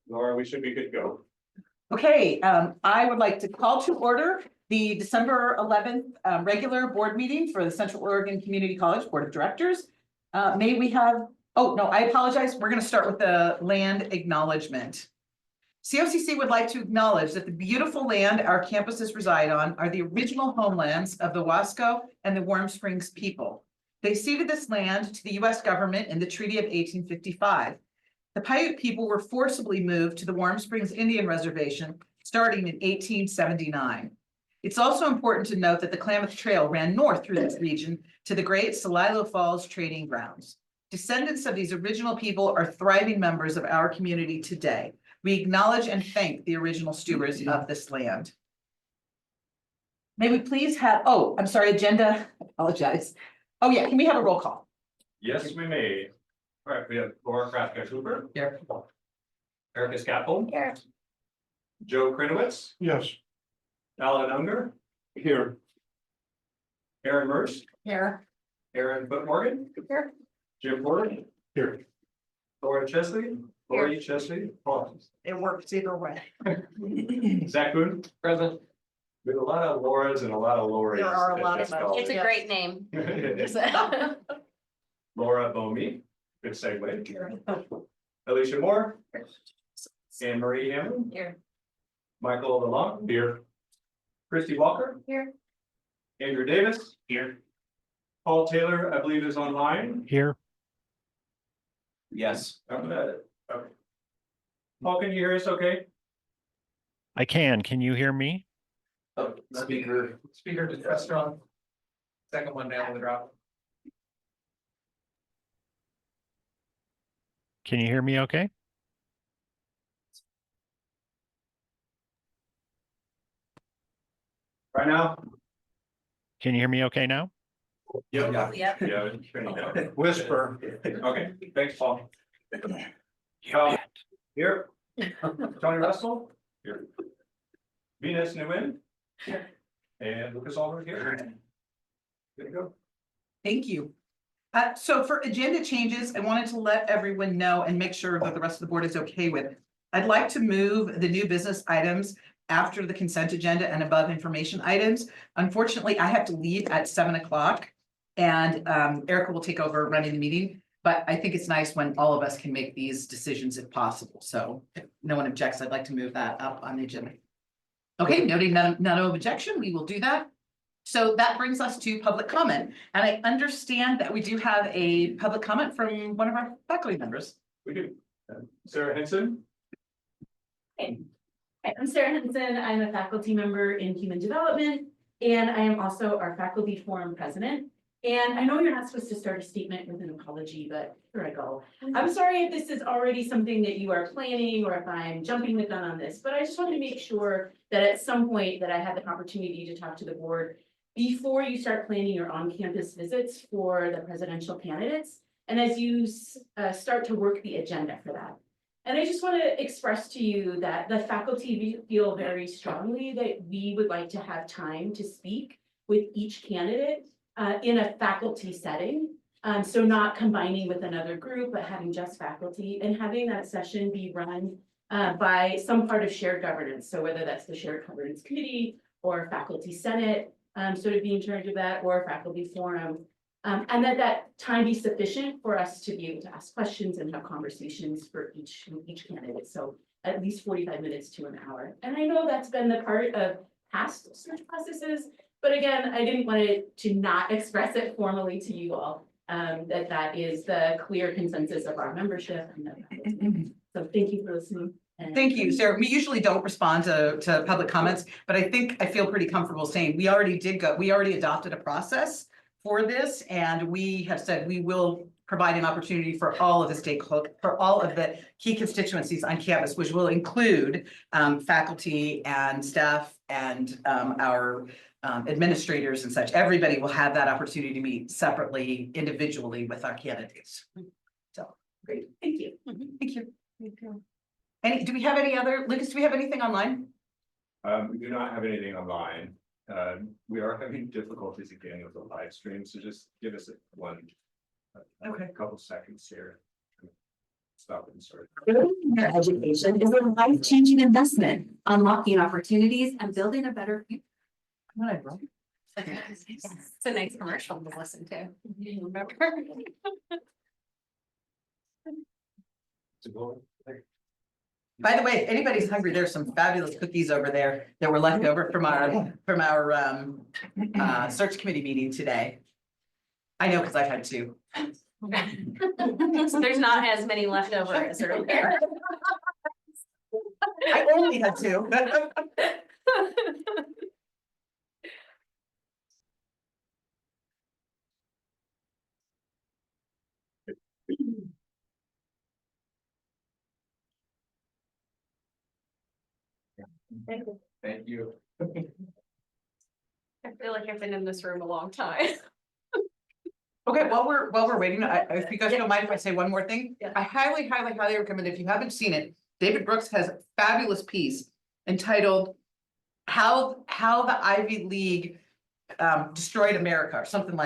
Laura, we should be good to go. Okay, I would like to call to order the December 11th regular board meeting for the Central Oregon Community College Board of Directors. May we have, oh, no, I apologize. We're going to start with the land acknowledgement. COCC would like to acknowledge that the beautiful land our campuses reside on are the original homelands of the Wasco and the Warm Springs people. They ceded this land to the US government in the Treaty of 1855. The Paiute people were forcibly moved to the Warm Springs Indian Reservation starting in 1879. It's also important to note that the Klamath Trail ran north through this region to the Great Celilo Falls Trading Grounds. Descendants of these original people are thriving members of our community today. We acknowledge and thank the original stewards of this land. May we please have, oh, I'm sorry, agenda, I apologize. Oh yeah, can we have a roll call? Yes, we may. All right, we have Laura Kraska Cooper. Here. Erica Scapel. Here. Joe Krinowitz. Yes. Alan Unger. Here. Aaron Mersch. Here. Aaron Footmorgan. Here. Jim Porter. Here. Laura Chesley. Lori Chesley. It works either way. Zach Boone. Present. We have a lot of Lauras and a lot of Loris. There are a lot of them. It's a great name. Laura Bomey. Good segue. Alicia Moore. Anne Marie Hammond. Here. Michael DeLong. Here. Christy Walker. Here. Andrew Davis. Here. Paul Taylor, I believe, is online. Here. Yes. Okay. Paul, can you hear us okay? I can. Can you hear me? Oh, Speaker to restaurant. Second one down the drop. Can you hear me okay? Right now? Can you hear me okay now? Yeah. Yep. Yeah. Whisper. Okay, thanks, Paul. You did. Here. Tony Russell. Here. Venus Nguyen. Here. And Lucas Oliver here. There you go. Thank you. So for agenda changes, I wanted to let everyone know and make sure that the rest of the board is okay with. I'd like to move the new business items after the consent agenda and above information items. Unfortunately, I have to leave at 7 o'clock and Erica will take over running the meeting. But I think it's nice when all of us can make these decisions if possible. So if no one objects, I'd like to move that up on the agenda. Okay, noting none of objection, we will do that. So that brings us to public comment. And I understand that we do have a public comment from one of our faculty members. We do. Sarah Henson. Hey, I'm Sarah Henson. I'm a faculty member in human development, and I am also our faculty forum president. And I know you're not supposed to start a statement with an apology, but here I go. I'm sorry if this is already something that you are planning or if I'm jumping the gun on this, but I just want to make sure that at some point that I have the opportunity to talk to the board before you start planning your on-campus visits for the presidential candidates. And as you start to work the agenda for that. And I just want to express to you that the faculty feel very strongly that we would like to have time to speak with each candidate in a faculty setting. So not combining with another group, but having just faculty and having that session be run by some part of shared governance. So whether that's the shared governance committee or faculty senate, sort of be in charge of that, or faculty forum. And that time be sufficient for us to be able to ask questions and have conversations for each candidate. So at least 45 minutes to an hour. And I know that's been the part of past search processes, but again, I didn't want to not express it formally to you all, that is the clear consensus of our membership. And so thank you for listening. Thank you, Sarah. We usually don't respond to public comments, but I feel pretty comfortable saying we already adopted a process for this, and we have said we will provide an opportunity for all of the stakeholders, for all of the key constituencies on campus, which will include faculty and staff and our administrators and such. Everybody will have that opportunity to meet separately, individually with our candidates. So great, thank you. Thank you. Do we have any other, Lucas, do we have anything online? We do not have anything online. We are having difficulties again with the live stream, so just give us a couple seconds here. stop and start. Your education is a life-changing investment, unlocking opportunities and building a better future. It's a nice commercial to listen to. Remember? To go. By the way, if anybody's hungry, there's some fabulous cookies over there that were left over from our search committee meeting today. I know, because I've had two. So there's not as many left over as earlier. I only had two. Thank you. I feel like I've been in this room a long time. Okay, while we're waiting, if you guys don't mind if I say one more thing, Yeah. I highly recommend, if you haven't seen it, David Brooks has a fabulous piece entitled How the Ivy League destroyed America, or something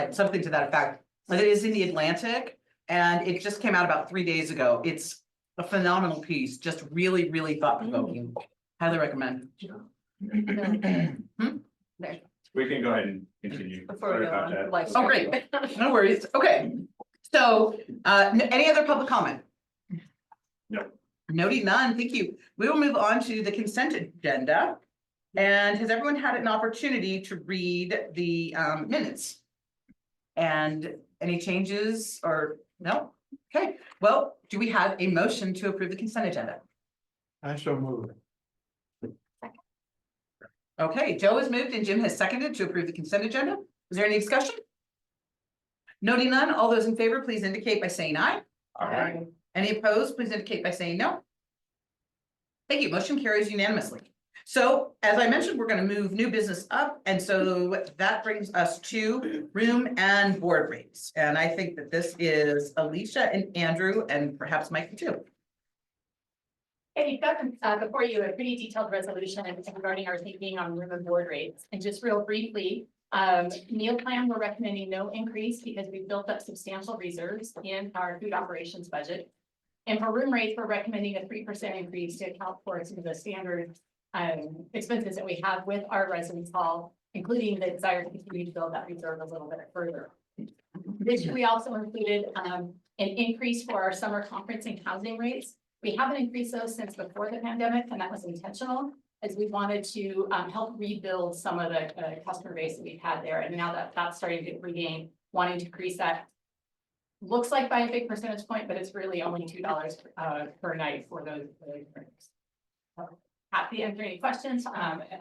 to that effect. But it is in the Atlantic, and it just came out about 3 days ago. It's a phenomenal piece, just really, really thought-provoking. Highly recommend. We can go ahead and continue. Before we Sorry go about on. that. live Oh, great. No worries, okay. So, any other public comment? No. Noting none, thank you. We will move on to the consent agenda. And has everyone had an opportunity to read the minutes? And any changes or no? Okay, well, do we have a motion to approve the consent agenda? I shall move. Okay, Joe has moved and Jim has seconded to approve the consent agenda. Is there any discussion? Noting none, all those in favor, please indicate by saying aye. Aye. Any opposed, please indicate by saying no. Thank you, motion carries unanimously. So as I mentioned, we're gonna move new business up, and so that brings us to room and board rates. And I think that this is Alicia and Andrew and perhaps Mike too. Hey, you've got before you a pretty detailed resolution regarding our thinking on room and board rates. And just real briefly, meal plan, we're recommending no increase because we've built up substantial reserves in our food operations budget. And for room rates, we're recommending a 3% increase to account for some of the standard expenses that we have with our residence hall, including the desire to continue to build that reserve a little bit further. This year, we also included an increase for our summer conference and housing rates. We haven't increased those since before the pandemic, and that was intentional, as we wanted to help rebuild some of the customer base that we've had there. And now that that's starting to regain, wanting to increase that. Looks like by a big percentage point, but it's really only $2 per night for those. Happy to answer any questions.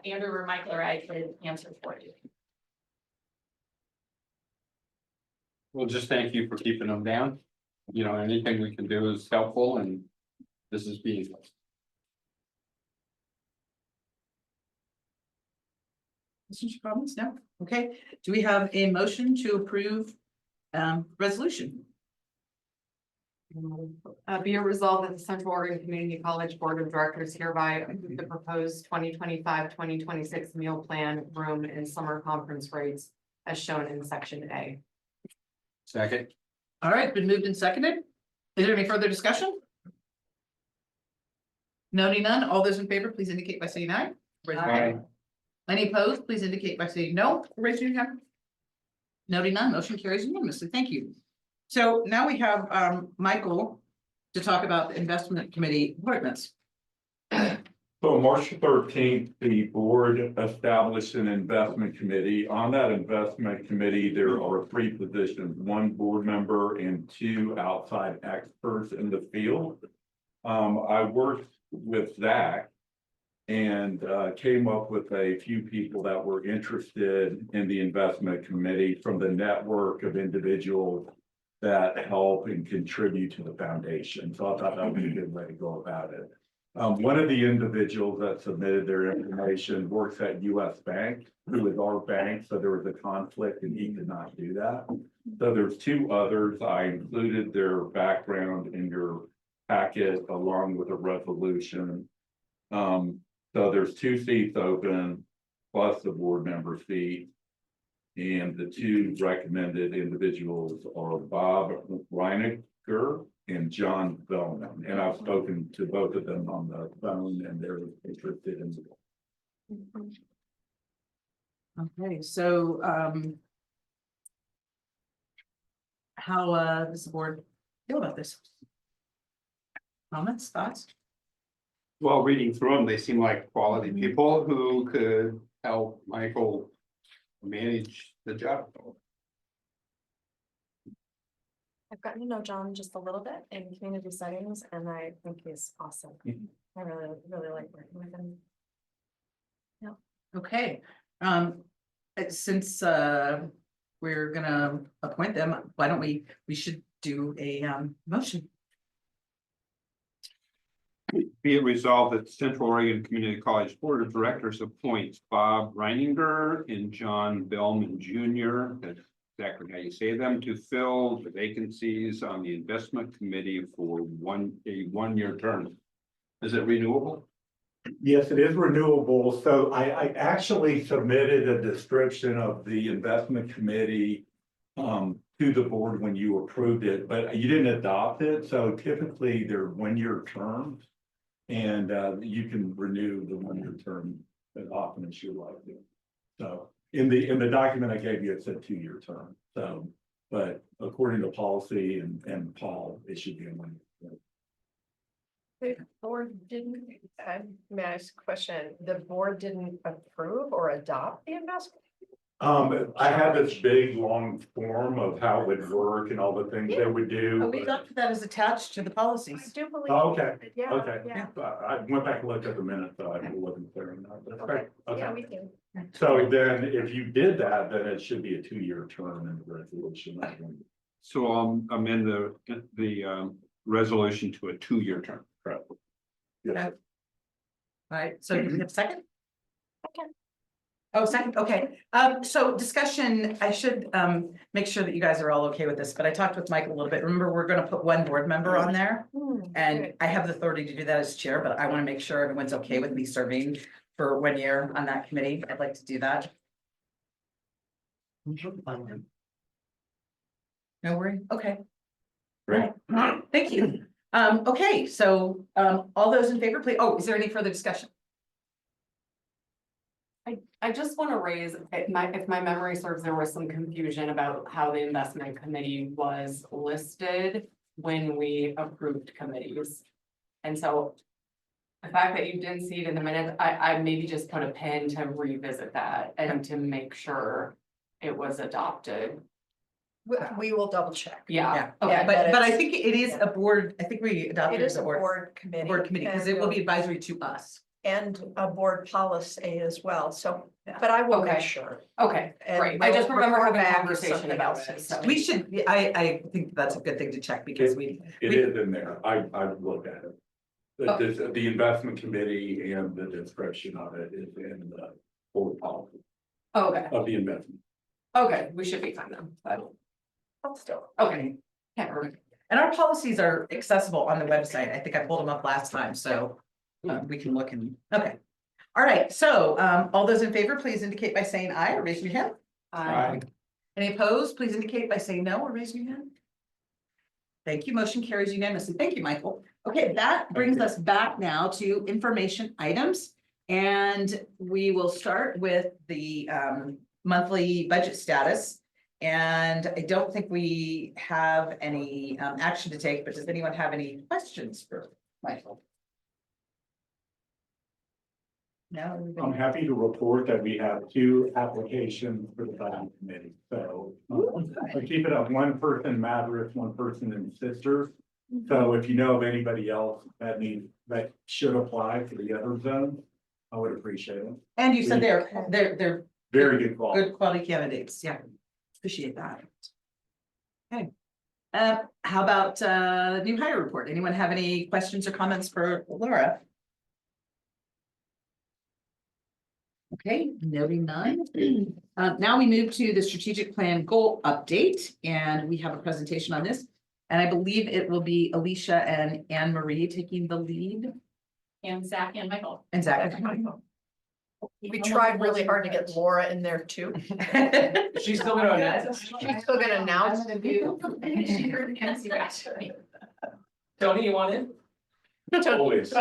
Andrew or Michael or I could answer for you. Well, just thank you for keeping them down. You know, anything we can do is helpful, and this is being. Questions or comments? No? Okay, do we have a motion to approve resolution? Be it resolved that the Central Oregon Community College Board of Directors hereby approve the proposed 2025-2026 meal plan, room and summer conference rates as shown in section A. Second. All right, been moved and seconded. Is there any further discussion? Noting none, all those in favor, please indicate by saying aye. Raise your hand. Any opposed, please indicate by saying no. Raise your hand. Noting none, motion carries unanimously. Thank you. So now we have Michael to talk about the investment committee appointments. So March 13th, the board established an investment committee. On that investment committee, there are 3 positions, 1 board member and 2 outside experts in the field. I worked with Zach and came up with a few people that were interested in the investment committee from the network of individuals that help and contribute to the foundation. So I thought that was a good way to go about it. One of the individuals that submitted their information works at US Bank, who is our bank, so there was a conflict and he could not do that. So there's 2 others. I included their background in your packet along with a resolution. So there's 2 seats open, plus the board member seat. And the 2 recommended individuals are Bob Reiniger and John Bellman. And I've spoken to both of them on the phone and they're interested in. Okay, so, how, does the board feel about this? Comments, thoughts? Well, reading through them, they seem like quality people who could help Michael manage the job. I've gotten to know John just a little bit in community settings and I think he's awesome. I really, really like working with him. Okay, since, we're gonna appoint them, why don't we should do a, motion. Be it resolved that the Central Oregon Community College Board of Directors appoints Bob Reininger and John Bellman Jr., that's exactly how you say them, to fill the vacancies on the investment committee for a one-year term. Is it renewable? Yes, it is renewable. So I actually submitted a description of the investment committee to the board when you approved it, but you didn't adopt it. So typically they're one-year terms. And you can renew the one-year term as often as you like to. So in the document I gave you, it said 2-year term. So, but according to policy and Paul, it should be a 1-year. The board didn't, may I ask a question? The board didn't approve or adopt the investment? I have this big, long form of how it would work and all the things they would do. We adopted that as attached to the I policies. do believe. Oh, okay, Yeah, okay. yeah. I went back and looked at the minutes, so I wasn't clear on that. Okay, Okay. yeah, we do. So then if you did that, then it should be a 2-year term in the resolution. So I'll amend the resolution to a 2-year term. Correct. All right, so do we have a second? Second. Oh, second, okay. So discussion, I should make sure that you guys are all okay with this, but I talked with Mike a little bit. Remember, we're gonna put one board member on there. And I have the authority to do that as chair, but I want to make sure everyone's okay with me serving for 1 year on that committee. I'd like to do that. No worry, okay. Great. Thank you. Okay, so all those in favor, please. Oh, is there any further discussion? I just want to raise, if my memory serves, there was some confusion about how the investment committee was listed when we approved committees. And so the fact that you didn't see it in the minutes, I maybe just put a pin to revisit that and to make sure it was adopted. We will double check. Yeah, Okay, okay, but I think it is a board, I think we adopted It it is as a a board board committee. because it will be advisory to us. And a board policy as well, so, but I will make Okay. sure. okay, And great. I just we'll remember report having a back if conversation something about else it. is- So. We should, I think that's a good thing to check because we, It is in there. I've looked at it. Oh. The investment committee and the description of it is in the board policy Okay, of the investment. okay, we should be fine then. I'll still. Okay. Can't remember. and our policies are accessible on the website. I think I pulled them up last time, so we can look and, okay. All right, so all those in favor, please indicate by saying aye or raising your hand. Aye. Any opposed, please indicate by saying no or raising your hand. Thank you, motion carries unanimously. Thank you, Michael. Okay, that brings us back now to information items. And we will start with the monthly budget status. And I don't think we have any action to take, but does anyone have any questions for Michael? No, I'm everybody- happy to report that we have 2 applications for the budget committee, so. I keep it up, 1 person Madras, 1 person in Sisters. So if you know of anybody else that should apply for the other zone, I would appreciate it. And you said they're Very good quality. good quality candidates, yeah, appreciate that. Okay, how about new hire report? Anyone have any questions or comments for Laura? Okay, noting none. Now we move to the strategic plan goal update, and we have a presentation on this. And I believe it will be Alicia and Anne Marie taking the lead. And Zach and Michael. And Zach. We tried really hard to get Laura in there too. She's still gonna announce. She's still gonna announce. Tony, you want in? Always.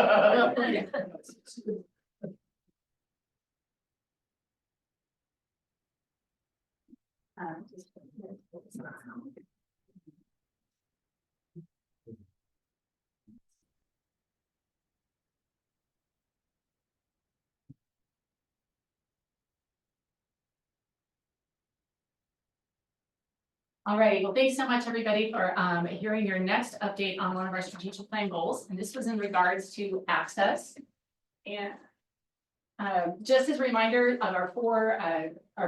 All right, well, thanks so much, everybody, for hearing your next update on one of our strategic plan goals, and this was in regards to access. And just as a reminder of our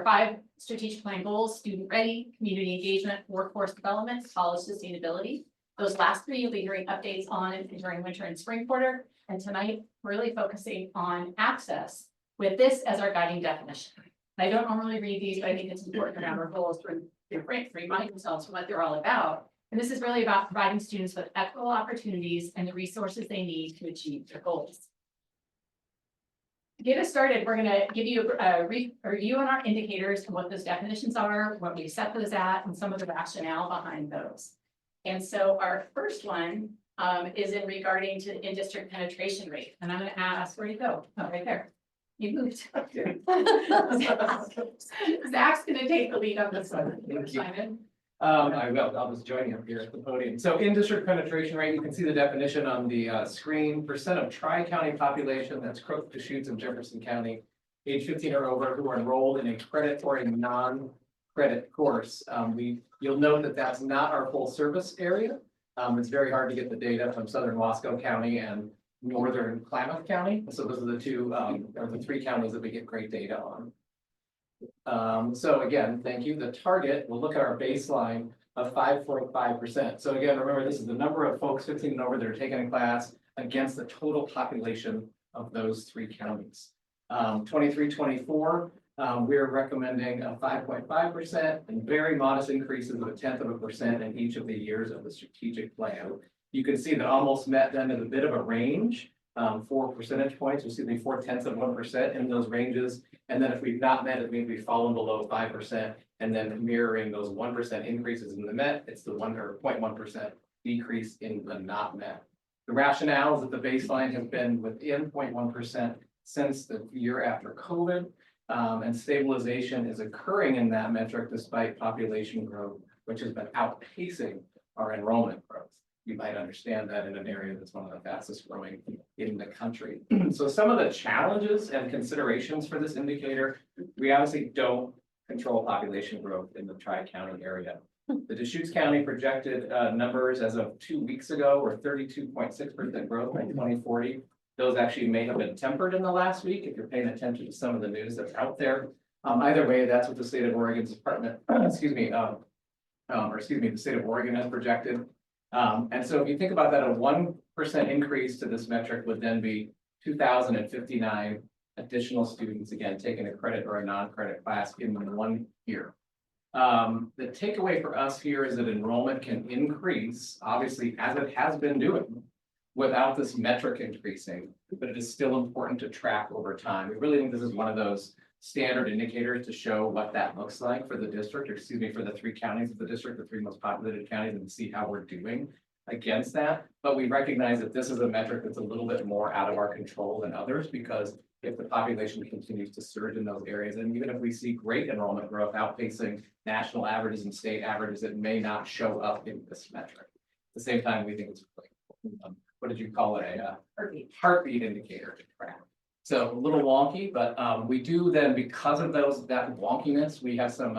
5 strategic plan goals: student ready, community engagement, workforce development, college sustainability. Those last 3 you'll be hearing updates on during winter and spring quarter, and tonight we're really focusing on access with this as our guiding definition. I don't normally read these, but I think it's important around our goals to remind themselves what they're all about. And this is really about providing students with equitable opportunities and the resources they need to achieve their goals. To get us started, we're gonna give you a review on our indicators and what those definitions are, what we set those at, and some of the rationale behind those. And so our first one is regarding to in-district penetration rate. And I'm gonna ask, where'd you go? Oh, right there. You moved. Zach's gonna take the lead on this one. Thank you. Simon? I will, I'll just join you up here at the podium. So in district penetration rate, you can see the definition on the screen. Percent of tri-county population, that's Crook, Deschutes, and Jefferson County, age 15 or over, who are enrolled in a credit or a non-credit course. You'll note that that's not our full service area. It's very hard to get the data from Southern Wasco County and Northern Klamath County. So those are the 2 or the 3 counties that we get great data on. So again, thank you. The target, we'll look at our baseline of 5.5%. So again, remember, this is the number of folks 15 and over that are taking a class against the total population of those 3 counties. 23-24, we're recommending a 5.5% and very modest increases of 0.1% in each of the years of the strategic plan. You can see that almost met then in a bit of a range, 4 percentage points, you'll see the 0.4% in those ranges. And then if we've not met, it means we've fallen below 5%, and then mirroring those 1% increases in the met, it's the 0.1% decrease in the not met. The rationale is that the baseline has been within 0.1% since the year after COVID, and stabilization is occurring in that metric despite population growth, which has been outpacing our enrollment growth. You might understand that in an area that's one of the fastest growing in the country. So some of the challenges and considerations for this indicator, we obviously don't control population growth in the Tri-County area. The Deschutes County projected numbers as of 2 weeks ago were 32.6% growth by 2040. Those actually may have been tempered in the last week if you're paying attention to some of the news that's out there. Either way, that's what the state of Oregon's department, the state of Oregon has projected. And so if you think about that, a 1% increase to this metric would then be 2,059 additional students, again, taking a credit or a non-credit class in 1 year. The takeaway for us here is that enrollment can increase, obviously, as it has been doing, without this metric increasing, but it is still important to track over time. We really think this is one of those standard indicators to show what that looks like for the district, or excuse me, for the 3 counties of the district, the 3 most populated counties, and see how we're doing against that. But we recognize that this is a metric that's a little bit more out of our control than others, because if the population continues to surge in those areas, and even if we see great enrollment growth outpacing national averages and state averages, it may not show up in this metric. At the same time, we think it's what did you call it? A heartbeat indicator to track. So a little wonky, but we do then, because of that wonkiness, we have some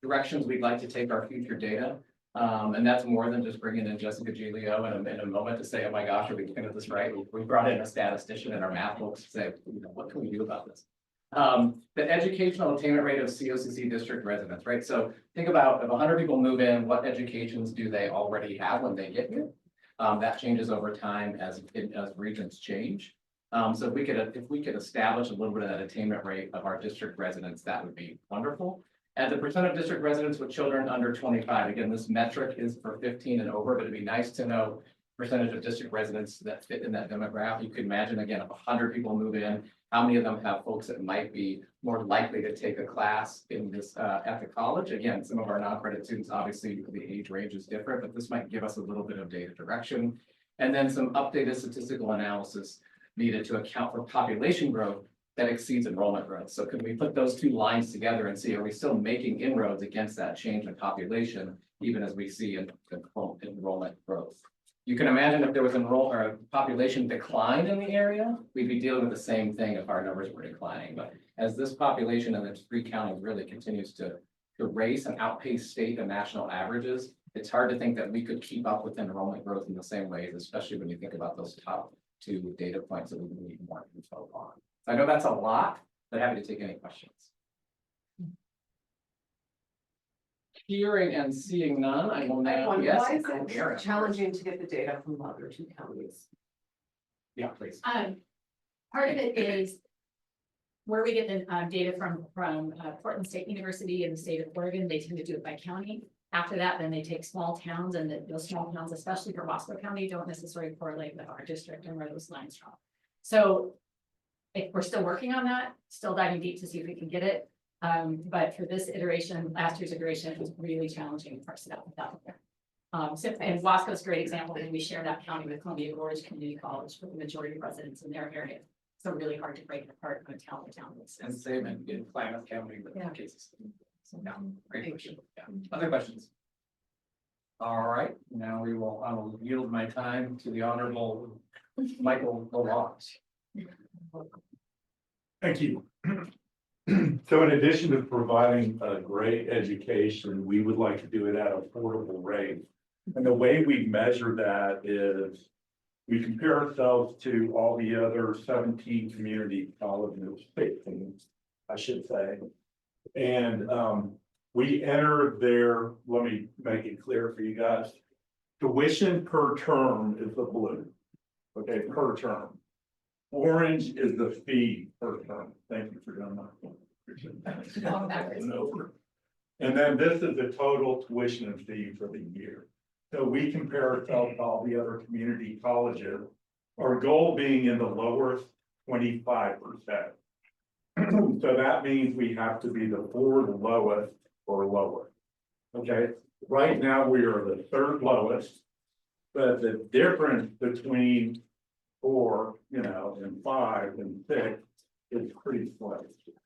directions we'd like to take our future data. And that's more than just bringing in Jessica Giglio in a moment to say, oh my gosh, are we looking at this right? We brought in a statistician and our math folks to say, what can we do about this? The educational attainment rate of COCC district residents, right? So think about if 100 people move in, what educations do they already have when they get here? That changes over time as regions change. So if we could establish a little bit of that attainment rate of our district residents, that would be wonderful. And the percent of district residents with children under 25, again, this metric is for 15 and over, but it'd be nice to know percentage of district residents that fit in that demographic. You can imagine, again, if 100 people move in, how many of them have folks that might be more likely to take a class in this at the college? Again, some of our non-credit students, obviously the age range is different, but this might give us a little bit of data direction. And then some updated statistical analysis needed to account for population growth that exceeds enrollment growth. So could we put those two lines together and see, are we still making inroads against that change in population, even as we see enrollment growth? You can imagine if there was a population decline in the area, we'd be dealing with the same thing if our numbers were declining. But as this population in the 3 counties really continues to race and outpace state and national averages, it's hard to think that we could keep up with enrollment growth in the same ways, especially when you think about those top 2 data points that we need more info on. So I know that's a lot, but happy to take any questions. Hearing and seeing none, I will now, yes. Why is Mary. it challenging to get the data from the other 2 counties? Yeah, please. Part of it is where we get the data from Portland State University and the state of Oregon. They tend to do it by county. After that, then they take small towns, and those small towns, especially for Wasco County, don't necessarily correlate with our district and where those lines from. So if we're still working on that, still diving deep to see if we can get it. But for this iteration, last year's iteration, it was really challenging to parse it out without there. And Wasco is a great example, and we share that county with Columbia Gorge Community College for the majority of residents in their area. So really hard to break it apart on a town by town basis. And same in Klamath County with Yeah. cases. So, yeah, great question. Yeah. Other questions? All right, now I will yield my time to the Honorable Michael Lalonde. Thank you. So in addition to providing a great education, we would like to do it at affordable rate. And the way we measure that is we compare ourselves to all the other 17 community colleges, 16, I should say. And we enter there, let me make it clear for you guys. Tuition per term is the blue, okay, per term. Orange is the fee per term. Thank you for doing that. And then this is the total tuition and fee for the year. So we compare ourselves to all the other community colleges, our goal being in the lower 25%. So that means we have to be the 4th lowest or lower. Okay, right now we are the 3rd lowest, but the difference between 4, and 5 and 6 is pretty slight.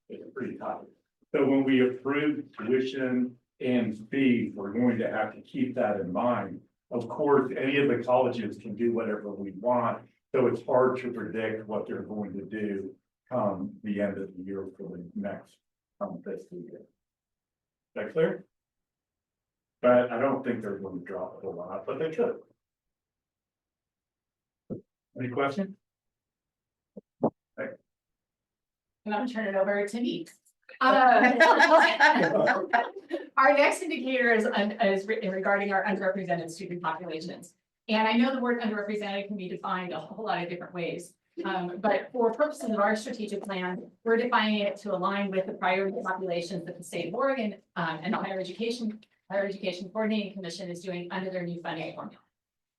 It's pretty tight. So when we approve tuition and fees, we're going to have to keep that in mind. Of course, any of the colleges can do whatever we want, so it's hard to predict what they're going to do come the end of the year for the next fiscal year. Is that clear? But I don't think they're going to drop a whole lot, but they could. Any questions? And I'm turning it over to me. Our next indicator is regarding our underrepresented student populations. And I know the word underrepresented can be defined a whole lot of different ways. But for purposes of our strategic plan, we're defining it to align with the priority populations that the state of Oregon and the Higher Education Coordinating Commission is doing under their new funding formula.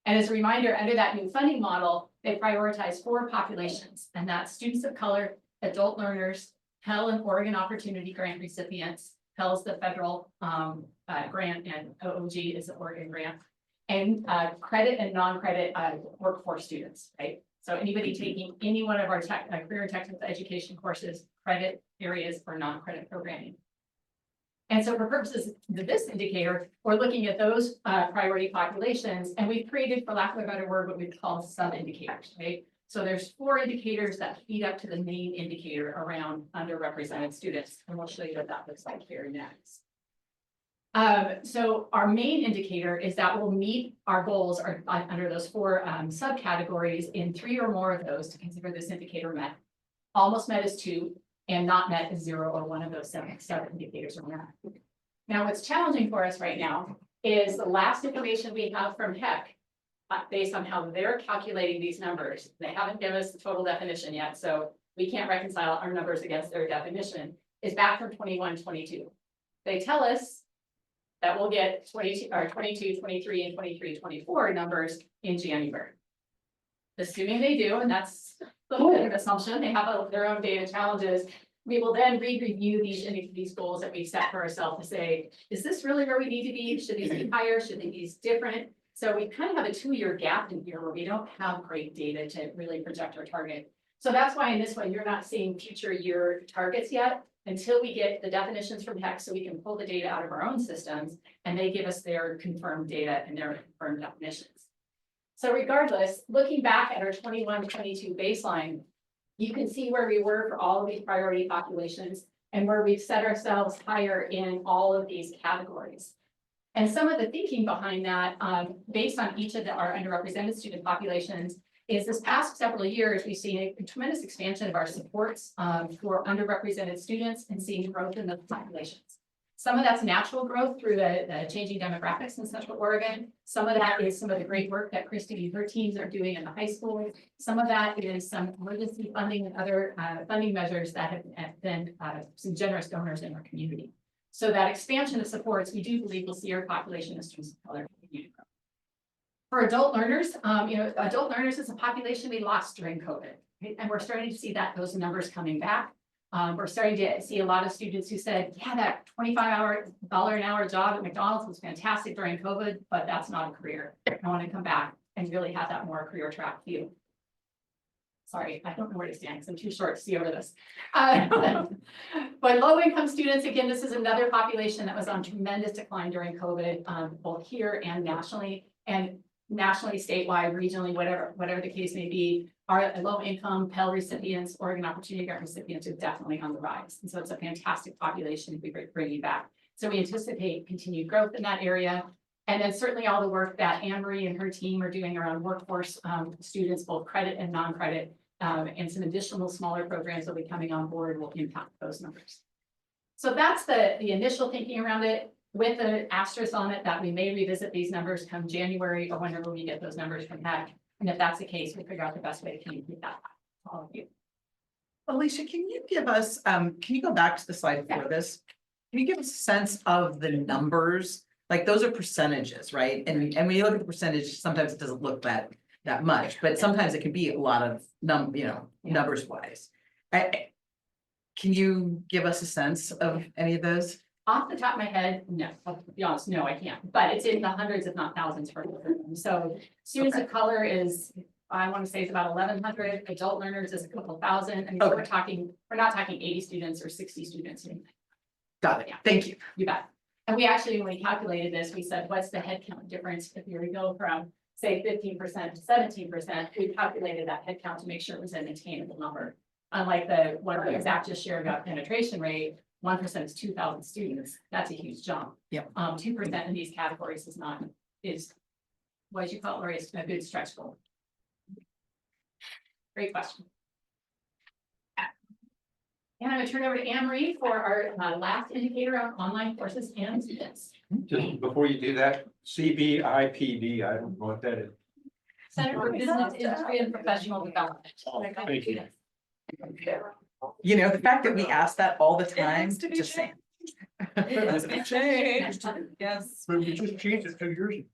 And as a reminder, under that new funding model, they prioritize 4 populations, and that's students of color, adult learners, Pell and Oregon Opportunity Grant recipients. Pell is the federal grant, and OOG is the Oregon grant, and credit and non-credit workforce students, right? So anybody taking any one of our career and technical education courses, credit areas or non-credit programming. And so for purposes of this indicator, we're looking at those priority populations, and we've created, for lack of a better word, what we call sub-indicators, right? So there's 4 indicators that feed up to the main indicator around underrepresented students, and we'll show you what that looks like here next. So our main indicator is that we'll meet our goals under those 4 subcategories in 3 or more of those to consider this indicator met. Almost met is 2, and not met is 0 or 1 of those 7 indicators are met. Now, what's challenging for us right now is the last information we have from HEC, based on how they're calculating these numbers. They haven't given us the total definition yet, so we can't reconcile our numbers against their definition, is back from 21-22. They tell us that we'll get 22, 23, and 23-24 numbers in January. Assuming they do, and that's the whole assumption, they have their own data challenges. We will then re-review these goals that we set for ourselves to say, is this really where we need to be? Should these be higher? Should they be different? So we kind of have a 2-year gap in here where we don't have great data to really project our target. So that's why in this one, you're not seeing future year targets yet until we get the definitions from HEC, so we can pull the data out of our own systems and they give us their confirmed data and their confirmed definitions. So regardless, looking back at our 21-22 baseline, you can see where we were for all of these priority populations and where we've set ourselves higher in all of these categories. And some of the thinking behind that, based on each of our underrepresented student populations, is this past several years, we've seen a tremendous expansion of our supports for underrepresented students and seeing growth in the populations. Some of that's natural growth through the changing demographics in Central Oregon. Some of that is some of the great work that Christy and her teams are doing in the high school. Some of that is some emergency funding and other funding measures that have been some generous donors in our community. So that expansion of supports, we do believe we'll see our population of students of color continue to grow. For adult learners, adult learners is a population we lost during COVID, right? And we're starting to see those numbers coming back. We're starting to see a lot of students who said, yeah, that $25 an hour job at McDonald's was fantastic during COVID, but that's not a career. I want to come back and really have that more career track view. Sorry, I don't know where to stand because I'm too short to see over this. But low income students, again, this is another population that was on tremendous decline during COVID, both here and nationally, statewide, regionally, whatever the case may be. Our low income Pell recipients, Oregon Opportunity Grant recipients are definitely on the rise. And so it's a fantastic population we're bringing back. So we anticipate continued growth in that area. And then certainly all the work that Anne-Marie and her team are doing around workforce students, both credit and non-credit, and some additional smaller programs that will be coming on board will impact those numbers. So that's the initial thinking around it, with an asterisk on it that we may revisit these numbers come January or whenever we get those numbers from HEC. And if that's the case, we'll figure out the best way to communicate that to all of you. Alicia, can you give us, can you go back to the slide before this? Can you give us a sense of the numbers? Like those are percentages, right? And when you look at the percentage, sometimes it doesn't look that much, but sometimes it can be a lot of numbers wise. Can you give us a sense of any of those? Off the top of my head, no, I'll be honest, no, I can't, but it's in the hundreds, if not thousands for them. So students of color is, I want to say it's about 1,100, adult learners is a couple thousand. I mean, we're not talking 80 students or 60 students. Got it, Yeah. thank you. You bet. And we actually, when we calculated this, we said, what's the headcount difference if you were to go from, say, 15% to 17%? We calculated that headcount to make sure it was an attainable number. Unlike what Zach just shared about penetration rate, 1% is 2,000 students. That's a huge jump. Yep. 2% in these categories is what you call it, a good stretch goal. Great question. And I'm going to turn over to Anne-Marie for our last indicator on online courses and students. Just before you do that, CBIPD, I don't know what that is. Center for Business, Industry, and Professional Development. Thank you. You know, the fact that we ask that all the time, needs to be just saying. It needs to be changed. Yes. But we just changed it 2 years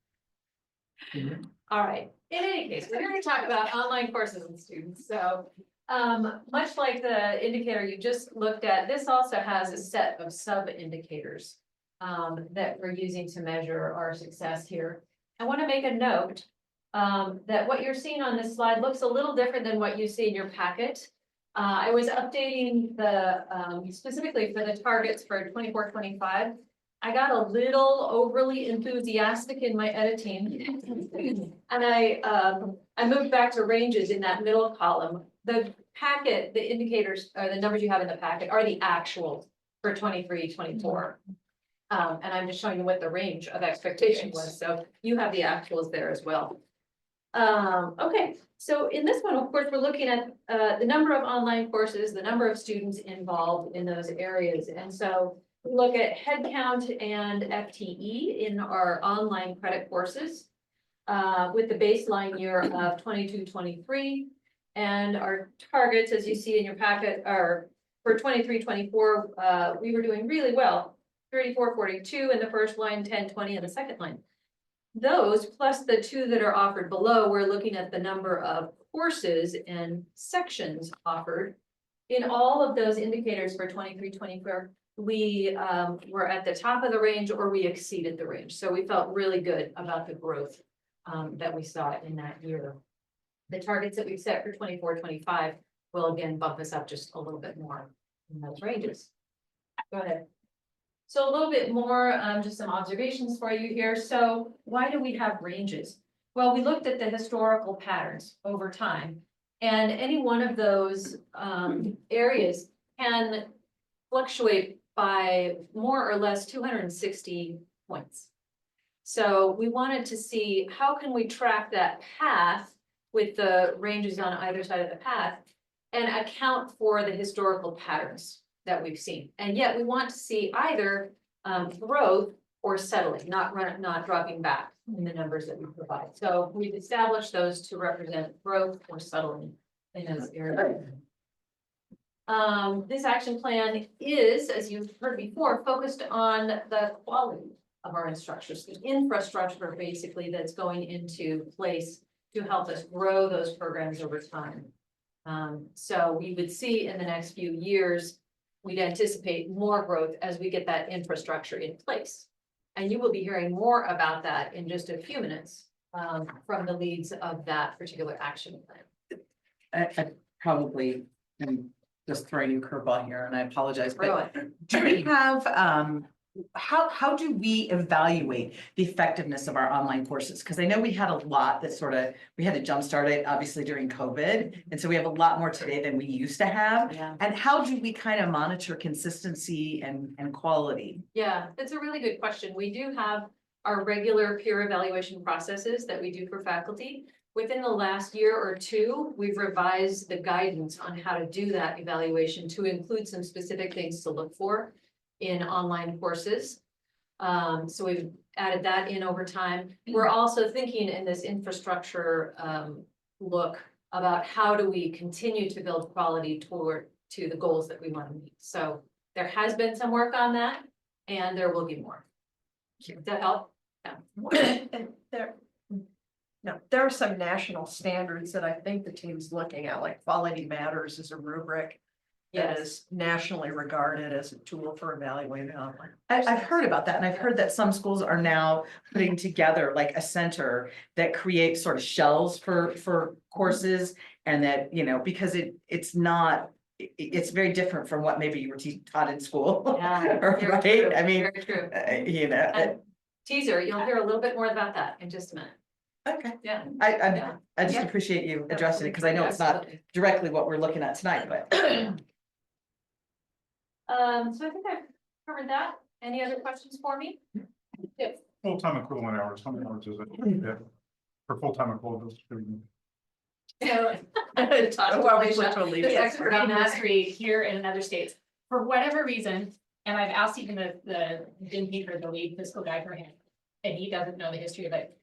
ago. All right, in any case, we're going to talk about online courses and students. So much like the indicator you just looked at, this also has a set of sub-indicators that we're using to measure our success here. I want to make a note that what you're seeing on this slide looks a little different than what you see in your packet. I was updating the specifically for the targets for 24-25. I got a little overly enthusiastic in my editing. And I moved back to ranges in that middle column. The packet, the indicators, or the numbers you have in the packet are the actual for 23-24. And I'm just showing you what the range of expectation was. So you have the actuals there as well. Okay, so in this one, of course, we're looking at the number of online courses, the number of students involved in those areas. And so we look at headcount and FTE in our online credit courses with the baseline year of 22-23. And our targets, as you see in your packet, are for 23-24, we were doing really well. 34-42 in the first line, 10-20 in the second line. Those plus the two that are offered below, we're looking at the number of courses and sections offered. In all of those indicators for 23-24, we were at the top of the range or we exceeded the range. So we felt really good about the growth that we saw in that year. The targets that we've set for 24-25 will again bump us up just a little bit more in those ranges. Go ahead. So a little bit more, just some observations for you here. So why do we have ranges? Well, we looked at the historical patterns over time. And any one of those areas can fluctuate by more or less 260 points. So we wanted to see how can we track that path with the ranges on either side of the path and account for the historical patterns that we've seen. And yet we want to see either growth or settling, not dropping back in the numbers that we provide. So we've established those to represent growth or settling in those areas. This action plan is, as you've heard before, focused on the quality of our instructors, the infrastructure basically that's going into place to help us grow those programs over time. So we would see in the next few years, we'd anticipate more growth as we get that infrastructure in place. And you will be hearing more about that in just a few minutes from the leads of that particular action plan. I probably am just throwing you a curveball here and I apologize, Throw but it. do we have, how do we evaluate the effectiveness of our online courses? Because I know we had a lot that we had to jumpstart it obviously during COVID. And so we have a lot more today than we used to have. Yeah. And how do we kind of monitor consistency and quality? Yeah, that's a really good question. We do have our regular peer evaluation processes that we do for faculty. Within the last year or two, we've revised the guidance on how to do that evaluation to include some specific things to look for in online courses. So we've added that in over time. We're also thinking in this infrastructure look about how do we continue to build quality to the goals that we want to meet. So there has been some work on that and there will be more. Does that help? Yeah. There are some national standards that I think the team's looking at, like Quality Matters is a rubric that Yes. is nationally regarded as a tool for evaluating online. I've heard about that and I've heard that some schools are now putting together like a center that creates sort of shells for courses. And that, you know, because it's it's very different from what maybe you were taught in school. Yeah, Right? very true, I mean, very true. you know, And teaser, you'll hear a little bit more about that in just a minute. okay. Yeah. I just Yeah. appreciate you addressing it because I know it's not Absolutely. directly what we're looking at tonight, but. So I think I've covered that. Any other questions for me? Yes. Full-time equivalent hours, how many hours is it? Yeah. For full-time equivalent student. So. Well, we switch to a lead. Who's expert on that? History here and in other states, for whatever reason, and I've asked even the Jim Peter, the lead fiscal guy for him, and he doesn't know the history of it.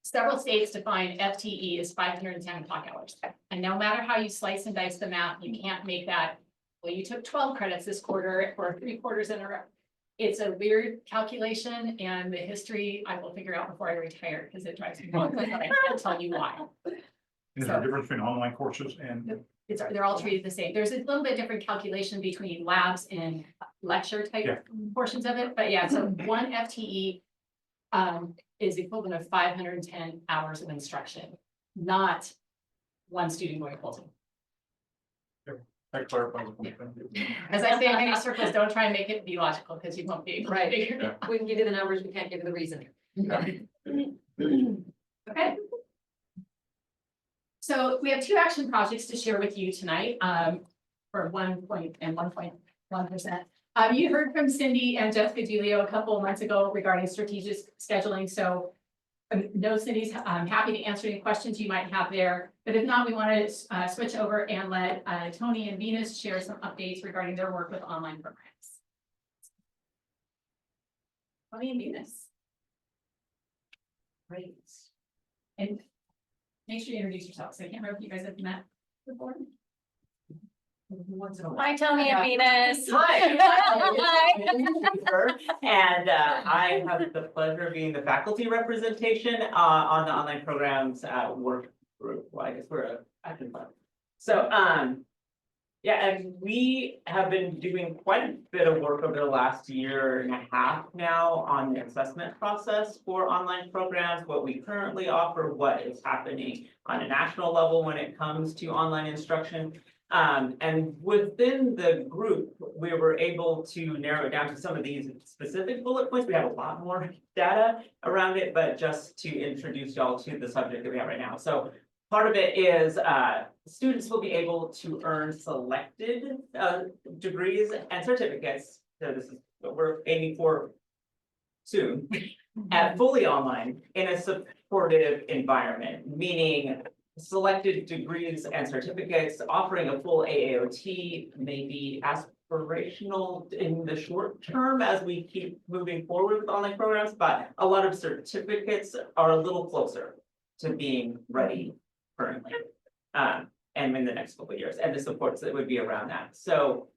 Several states define FTE as 510 clock hours, and no matter how you slice and dice the math, you can't make that, well, you took 12 credits this quarter or 3 quarters in a row. It's a weird calculation, and the history I will figure out before I retire, because it drives me nuts, but I can't tell you why. Is there a difference between online courses and? They're all treated the same. There's a little bit different calculation between labs and lecture Yeah. type portions of it, but yeah, so one FTE is equivalent of 510 hours of instruction, not one student going full time. That clarifies. As I say in many circles, don't try and make it be logical because you won't be able to Right. figure it out. We can give you the numbers, we can't give you the reason. Okay. So we have 2 action projects to share with you tonight, for 1.1%. You heard from Cindy and Jessica Giulio a couple of months ago regarding strategic scheduling, so no, Cindy's happy to answer any questions you might have there, but if not, we want to switch over and let Tony and Venus share some updates regarding their work with online programs. Tony and Venus. Great. And make sure you introduce yourselves. I can't remember if you guys have met before. Hi, Tony and Venus. Hi. And I have the pleasure of being the faculty representation on the online programs work group. Well, I guess we're a action plan. So Yeah, and we have been doing quite a bit of work over the last year and a half now on the assessment process for online programs, what we currently offer, what is happening on a national level when it comes to online instruction. And within the group, we were able to narrow it down to some of these specific bullet points. We have a lot more data around it, but just to introduce y'all to the subject that we have right now. So part of it is students will be able to earn selected degrees and certificates. So this is what we're aiming for soon, at fully online in a supportive environment, meaning selected degrees and certificates offering a full AAOT may be aspirational in the short term as we keep moving forward with online programs, but a lot of certificates are a little closer to being ready currently. And in the next couple of years, and the supports that would be around that. So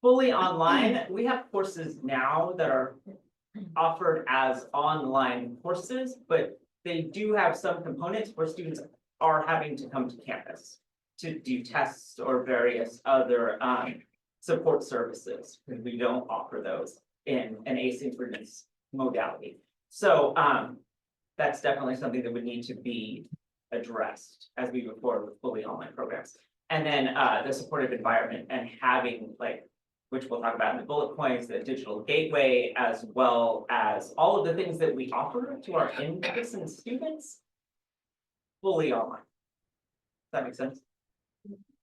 fully online, we have courses now that are offered as online courses, but they do have some components where students are having to come to campus to do tests or various other support services, because we don't offer those in an asynchronous modality. So that's definitely something that would need to be addressed as we move forward with fully online programs. And then the supportive environment and having, like, which we'll talk about in the bullet points, the digital gateway, as well as all of the things that we offer to our in-person students fully online. Does that make sense?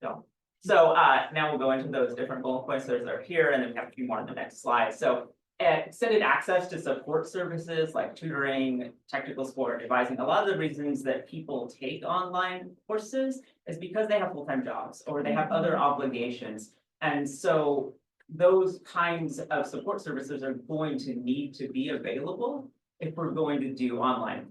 No. So now we'll go into those different bullet points. They're here, and then we have a few more on the next slide. So extended access to support services like tutoring, technical support, advising. A lot of the reasons that people take online courses is because they have full-time jobs or they have other obligations. And so those kinds of support services are going to need to be available if we're going to do online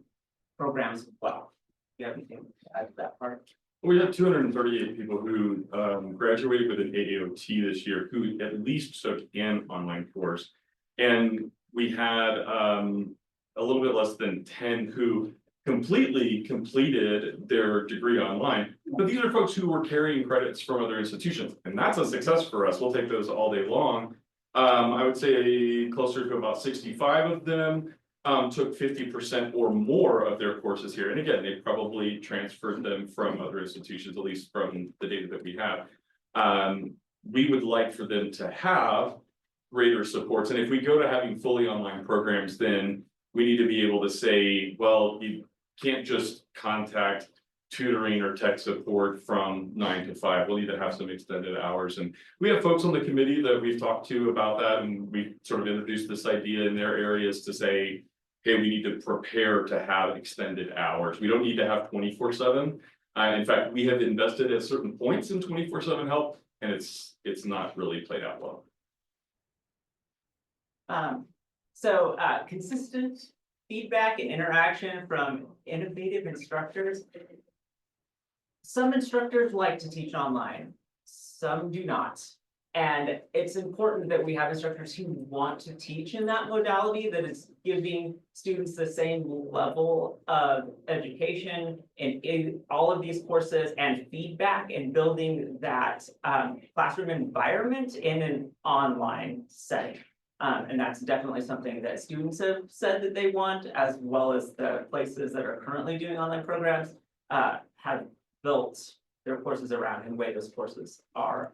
programs as well. Do you have anything to add to that part? We have 238 people who graduated with an AAOT this year who at least took an online course. And we had a little bit less than 10 who completely completed their degree online. But these are folks who were carrying credits from other institutions, and that's a success for us. We'll take those all day long. I would say closer to about 65 of them took 50% or more of their courses here. And again, they probably transferred them from other institutions, at least from the data that we have. We would like for them to have greater supports. And if we go to having fully online programs, then we need to be able to say, well, you can't just contact tutoring or tech support from 9 to 5. We'll need to have some extended hours. And we have folks on the committee that we've talked to about that. And we sort of introduced this idea in their areas to say, hey, we need to prepare to have extended hours. We don't need to have 24/7. In fact, we have invested at certain points in 24/7 help, and it's not really played out well. Consistent feedback and interaction from innovative instructors. Some instructors like to teach online, some do not. And it's important that we have instructors who want to teach in that modality that is giving students the same level of education in all of these courses and feedback and building that classroom environment in an online setting. And that's definitely something that students have said that they want, as well as the places that are currently doing online programs have built their courses around and the way those courses are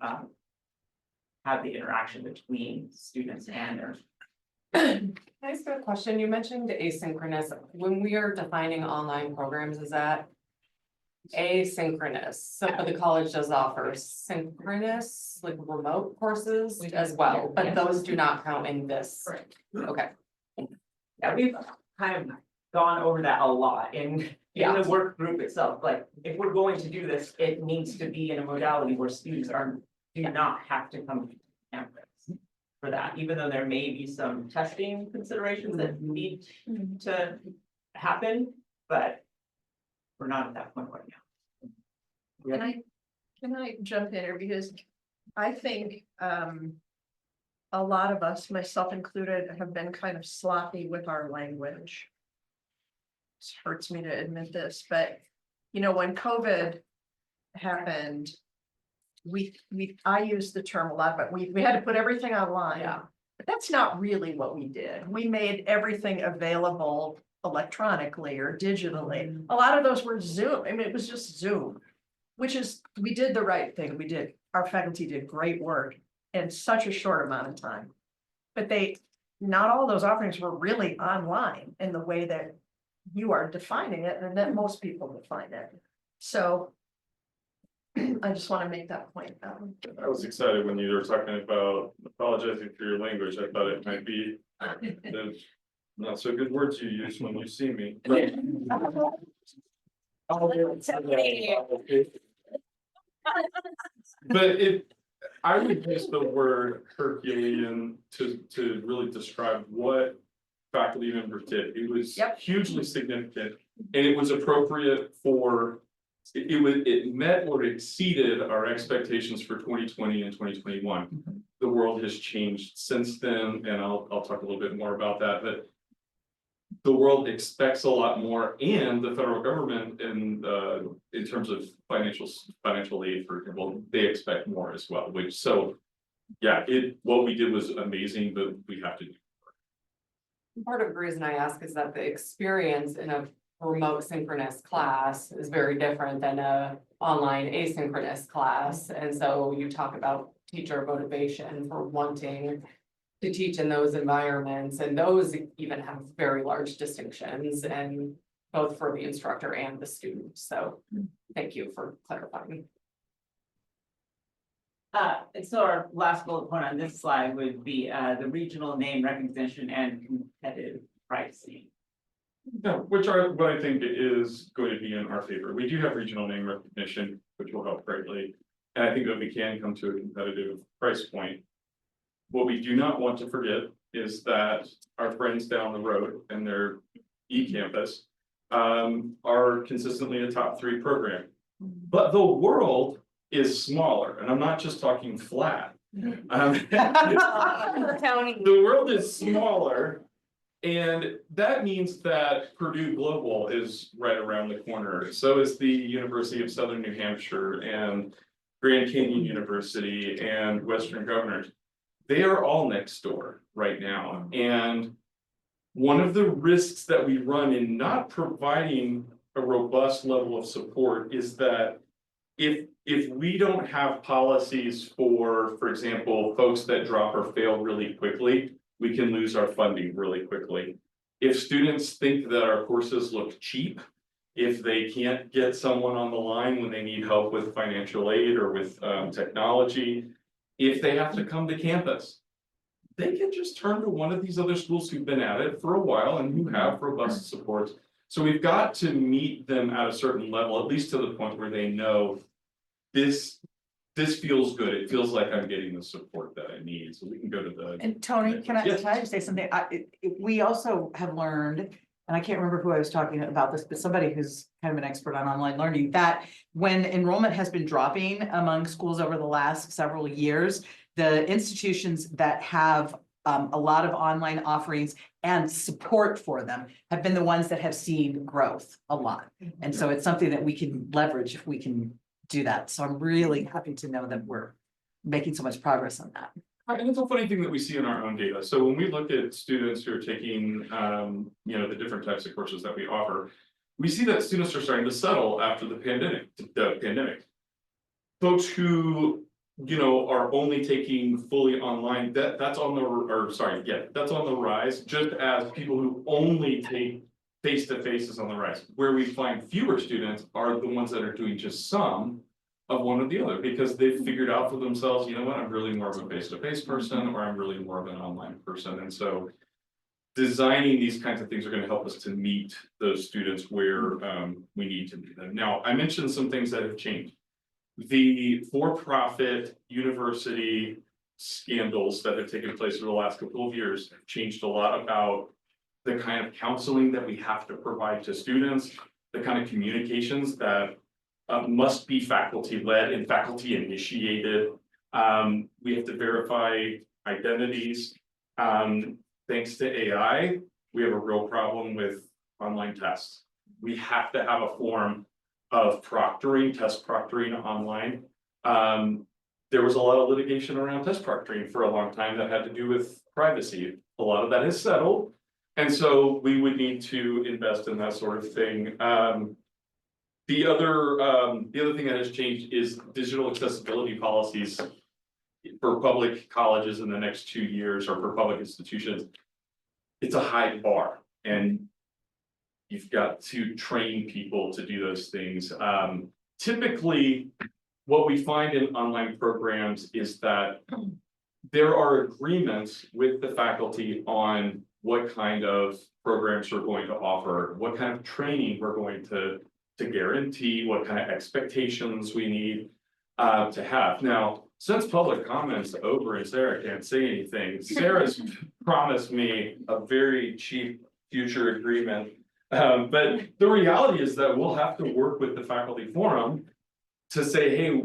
have the interaction between students and their. Can I ask a question? You mentioned asynchronous. When we are defining online programs, is that asynchronous? So the college does offer synchronous, like remote courses as well, but those do not count in this. Correct. Okay. Yeah, we've kind of gone over that a lot in the work group itself. Like, if we're going to do this, it needs to be in a modality where students do not have to come to campus for that, even though there may be some testing considerations that need to happen, but we're not at that point right now. Can I jump in here, because I think a lot of us, myself included, have been kind of sloppy with our language. It hurts me to admit this, but when COVID happened, I use the term a lot, but we had to put everything online. Yeah. But that's not really what we did. We made everything available electronically or digitally. A lot of those were Zoom. I mean, it was just Zoom. Which is, we did the right thing. Our faculty did great work in such a short amount of time. But not all those offerings were really online in the way that you are defining it and that most people define it. So I just want to make that point. I was excited when you were talking about apologizing for your language. I thought it might be the not so good words you use when you see me. But I would use the word Herculean to really describe what faculty members did. It was hugely significant and it was appropriate for. It met or exceeded our expectations for 2020 and 2021. The world has changed since then, and I'll talk a little bit more about that, but the world expects a lot more, and the federal government in terms of financial aid, for example, they expect more as well, what we did was amazing, but we have to do more. Part of the reason I ask is that the experience in a remote synchronous class is very different than a online asynchronous class. And so you talk about teacher motivation for wanting to teach in those environments, and those even have very large distinctions, and both for the instructor and the student. So thank you for clarifying. So our last bullet point on this slide would be the regional name recognition and competitive pricing. No, what I think is going to be in our favor. We do have regional name recognition, which will help greatly. And I think that we can come to a competitive price point. What we do not want to forget is that our friends down the road and their eCampus are consistently a top 3 program. But the world is smaller, and I'm not just talking flat. The world is smaller. And that means that Purdue Global is right around the corner. So is the University of Southern New Hampshire and Grand Canyon University and Western Governors. They are all next door right now. And one of the risks that we run in not providing a robust level of support is that if we don't have policies for example, folks that drop or fail really quickly, we can lose our funding really quickly. If students think that our courses look cheap, if they can't get someone on the line when they need help with financial aid or with technology, if they have to come to campus, they can just turn to one of these other schools who've been at it for a while and who have robust supports. So we've got to meet them at a certain level, at least to the point where they know this feels good. It feels like I'm getting the support that I need. So we can go to the. And Tony, can I Yes. just say something? We also have learned, and I can't remember who I was talking about this, but somebody who's kind of an expert on online learning, that when enrollment has been dropping among schools over the last several years, the institutions that have a lot of online offerings and support for them have been the ones that have seen growth a lot. And so it's something that we can leverage if we can do that. So I'm really happy to know that we're making so much progress on that. And it's a funny thing that we see in our own data. So when we look at students who are taking, the different types of courses that we offer, we see that students are starting to settle after the pandemic. Folks who, are only taking fully online, that's on the rise, just as people who only take face-to-face is on the rise. Where we find fewer students are the ones that are doing just some of one or the other, because they've figured out for themselves, you know what, I'm really more of a face-to-face person, or I'm really more of an online person. And so designing these kinds of things are going to help us to meet those students where we need to meet them. Now, I mentioned some things that have changed. The for-profit university scandals that have taken place over the last couple of years have changed a lot about the kind of counseling that we have to provide to students, the kind of communications that must be faculty-led and faculty-initiated. We have to verify identities. Thanks to AI, we have a real problem with online tests. We have to have a form of proctoring, test proctoring online. there was a lot of litigation around test proctoring for a long time that had to do with privacy. A lot of that is settled. And so we would need to invest in that sort of thing. The other thing that has changed is digital accessibility policies for public colleges in the next 2 years, or for public institutions. It's a high bar, and you've got to train people to do those things. Typically, what we find in online programs is that there are agreements with the faculty on what kind of programs we're going to offer, what kind of training we're going to guarantee, what kind of expectations we need to have. Now, since public comments over and Sarah can't say anything, Sarah's promised me a very cheap future agreement. But the reality is that we'll have to work with the faculty forum to say, hey,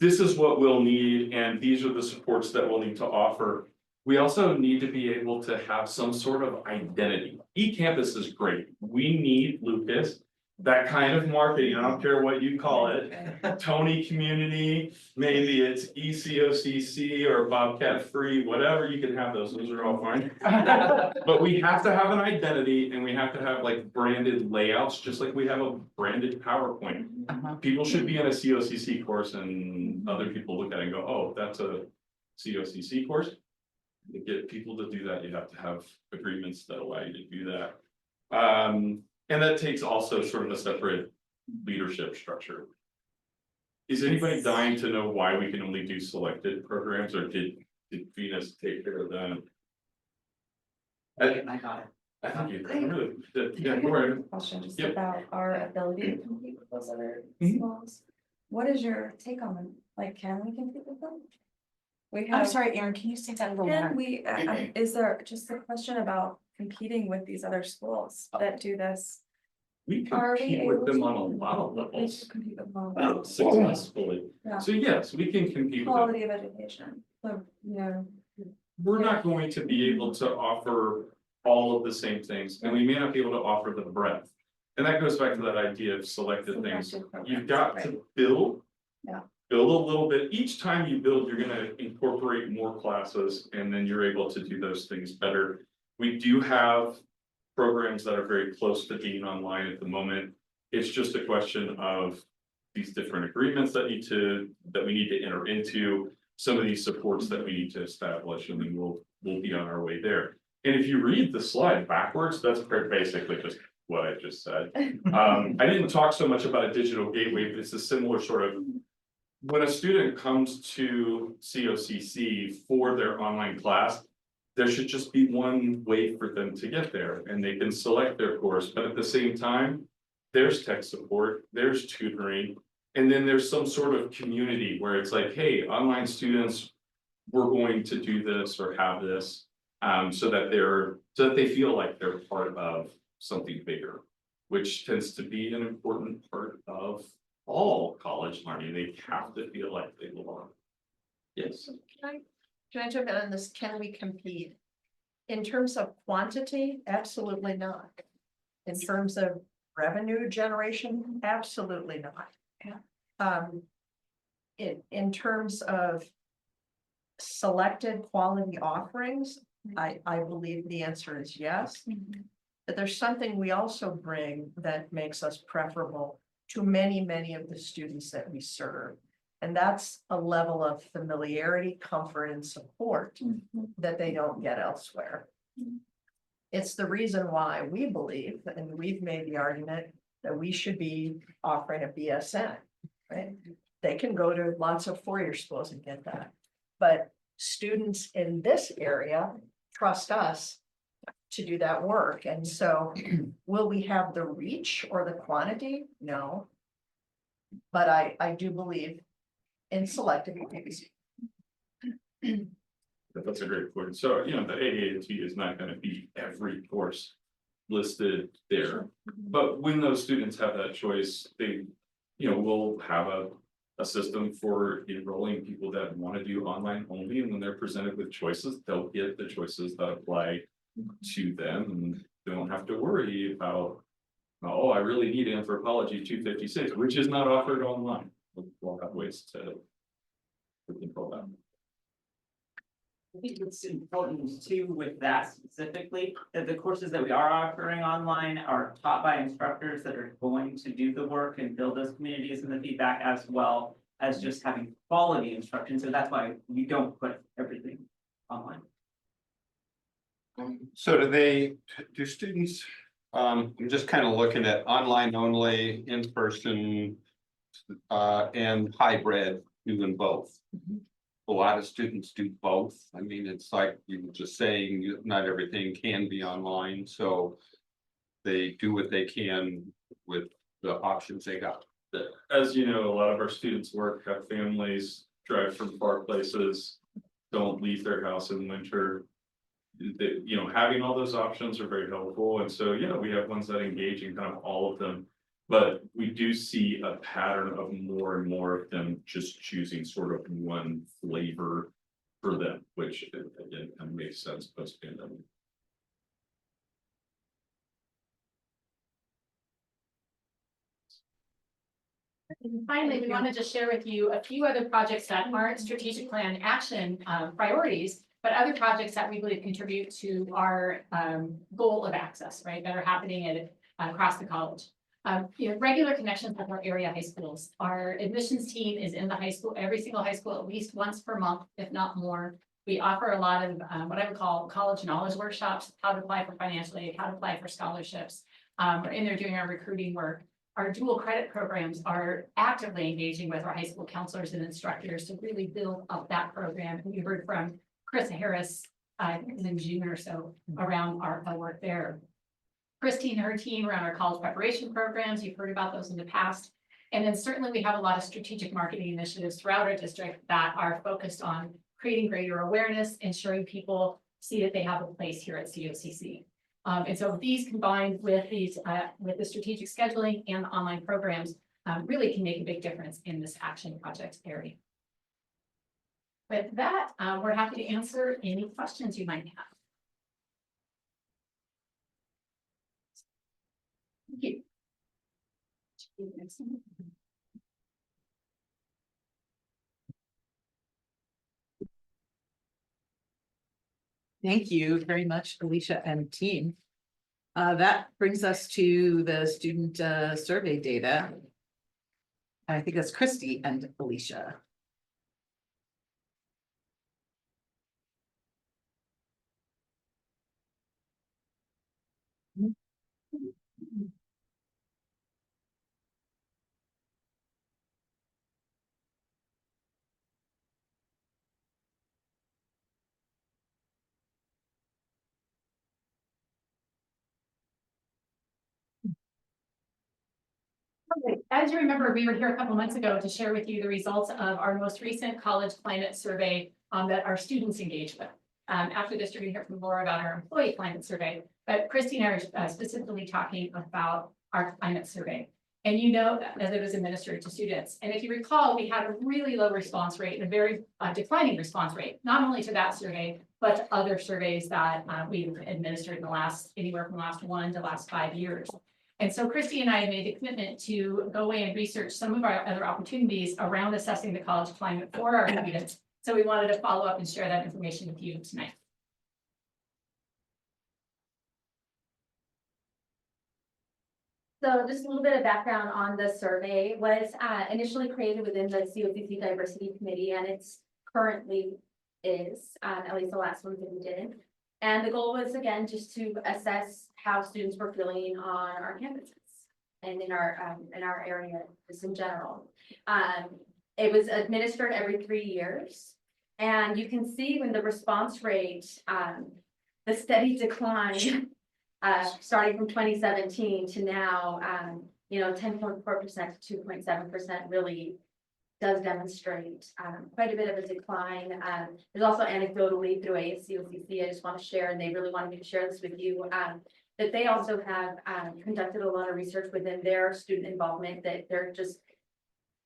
this is what we'll need, and these are the supports that we'll need to offer. We also need to be able to have some sort of identity. eCampus is great. We need, Lucas, that kind of marketing. I don't care what you call it. Tony community, maybe it's ECOCC or Bobcat Free, whatever, you can have those are all fine. But we have to have an identity, and we have to have like branded layouts, just like we have a branded PowerPoint. People should be in a COCC course, and other people look at it and go, oh, that's a COCC course. To get people to do that, you have to have agreements that allow you to do that. And that takes also sort of a separate leadership structure. Is anybody dying to know why we can only do selected programs, or did Venus take care of that? I got it. I think you really did. Yeah, go ahead. Question just Yep. about our ability to compete with those other Mhm. schools. What is your take on them? Like, can we compete with them? We I'm have, sorry, Erin, can you say that a little can more? we, is there just a question about competing with these other schools that do this? We Are we compete with able them to? on a lot of We levels should compete with them. successfully. Yeah. So yes, we can compete with them. Quality of education, so, yeah. We're not going to be able to offer all of the same things, and we may not be able to offer the breadth. And that goes back to that idea of selected things. Selected programs, You've got right. to build. Yeah. Build a little bit. Each time you build, you're gonna incorporate more classes, and then you're able to do those things better. We do have programs that are very close to being online at the moment. It's just a question of these different agreements that we need to enter into, some of these supports that we need to establish, and then we'll be on our way there. And if you read the slide backwards, that's basically just what I just said. I didn't talk so much about a digital gateway, but it's a similar sort of, when a student comes to COCC for their online class, there should just be one way for them to get there, and they can select their course, but at the same time, there's tech support, there's tutoring, and then there's some sort of community where it's like, hey, online students, we're going to do this or have this, so that they feel like they're part of something bigger, which tends to be an important part of all college learning. They have to feel like they belong. Yes. Can I jump in on this? Can we compete? In terms of quantity, absolutely not. In terms of revenue generation, absolutely not. In terms of selected quality offerings, I believe the answer is yes. But there's something we also bring that makes us preferable to many of the students that we serve. And that's a level of familiarity, comfort, and support that they don't get elsewhere. It's the reason why we believe, and we've made the argument, that we should be offering a BSN, right? They can go to lots of four-year schools and get that. But students in this area trust us to do that work. And so will we have the reach or the quantity? No. But I do believe in selective ways. That's a great point. So, the AAT is not going to be every course listed there. But when those students have that choice, they, we'll have a system for enrolling people that want to do online only. And when they're presented with choices, they'll get the choices that apply to them, and they don't have to worry about, oh, I really need Anthropology 256, which is not offered online. We'll have ways to we control that. I think it's important too with that specifically, that the courses that we are offering online are taught by instructors that are going to do the work and build those communities and the feedback, as well as just having quality instruction. So that's why we don't put everything online. So do students, I'm just kind of looking at online only, in person, and hybrid, doing both. A lot of students do both. I mean, it's like you were just saying, not everything can be online, so they do what they can with the options they got. As you know, a lot of our students work, have families, drive from far places, don't leave their house in winter. You know, having all those options are very helpful, and so, yeah, we have ones that engage in kind of all of them. But we do see a pattern of more and more of them just choosing sort of one flavor for them, which again, kind of makes sense post pandemic. And finally, we wanted to share with you a few other projects that aren't strategic plan action priorities, but other projects that we believe contribute to our goal of access, right, that are happening across the college. You know, regular connections with our area high schools. Our admissions team is in the high school, every single high school, at least once per month, if not more. We offer a lot of what I would call college knowledge workshops, how to apply for financial aid, how to apply for scholarships. We're in there doing our recruiting work. Our dual credit programs are actively engaging with our high school counselors and instructors to really build up that program. And you heard from Chris Harris, in June or so, around our work there. Christine and her team around our college preparation programs, you've heard about those in the past. And then certainly we have a lot of strategic marketing initiatives throughout our district that are focused on creating greater awareness, ensuring people see that they have a place here at COCC. And so these combined with the strategic scheduling and the online programs really can make a big difference in this action project area. With that, we're happy to answer any questions you might have. Thank you. Thank you very much, Alicia and team. That brings us to the student survey data. I think that's Christy and Alicia. As you remember, we were here a couple months ago to share with you the results of our most recent college climate survey that our students engaged with. After this, you're going to hear from Laura about our employee climate survey, but Christy and I are specifically talking about our climate survey. And you know that as it was administered to students. And if you recall, we had a really low response rate and a very declining response rate, not only to that survey, but to other surveys that we've administered in the last, anywhere from the last 1 to last 5 years. And so Christy and I have made a commitment to go away and research some of our other opportunities around assessing the college climate for our students. So we wanted to follow up and share that information with you tonight. So just a little bit of background on the survey was initially created within the COCC Diversity Committee, and it's currently is, at least the last one that we did. And the goal was, again, just to assess how students were feeling on our campuses and in our area just in general. It was administered every 3 years. And you can see when the response rate, the steady decline starting from 2017 to now, 10.4% to 2.7% really does demonstrate quite a bit of a decline. There's also anecdotally through ASCOCC, I just want to share, and they really wanted me to share this with you, that they also have conducted a lot of research within their student involvement, that there just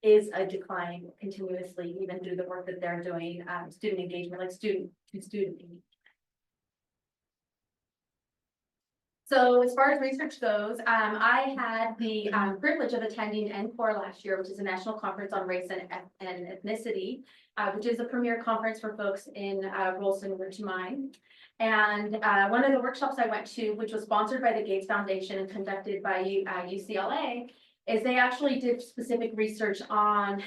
is a decline continuously, even through the work that they're doing, student engagement, like student to student engagement. So as far as research goes, I had the privilege of attending NCORE last year, which is a national conference on race and ethnicity, which is a premier conference for folks in Rolston, Richmond. And one of the workshops I went to, which was sponsored by the Gates Foundation and conducted by UCLA, is they actually did specific research on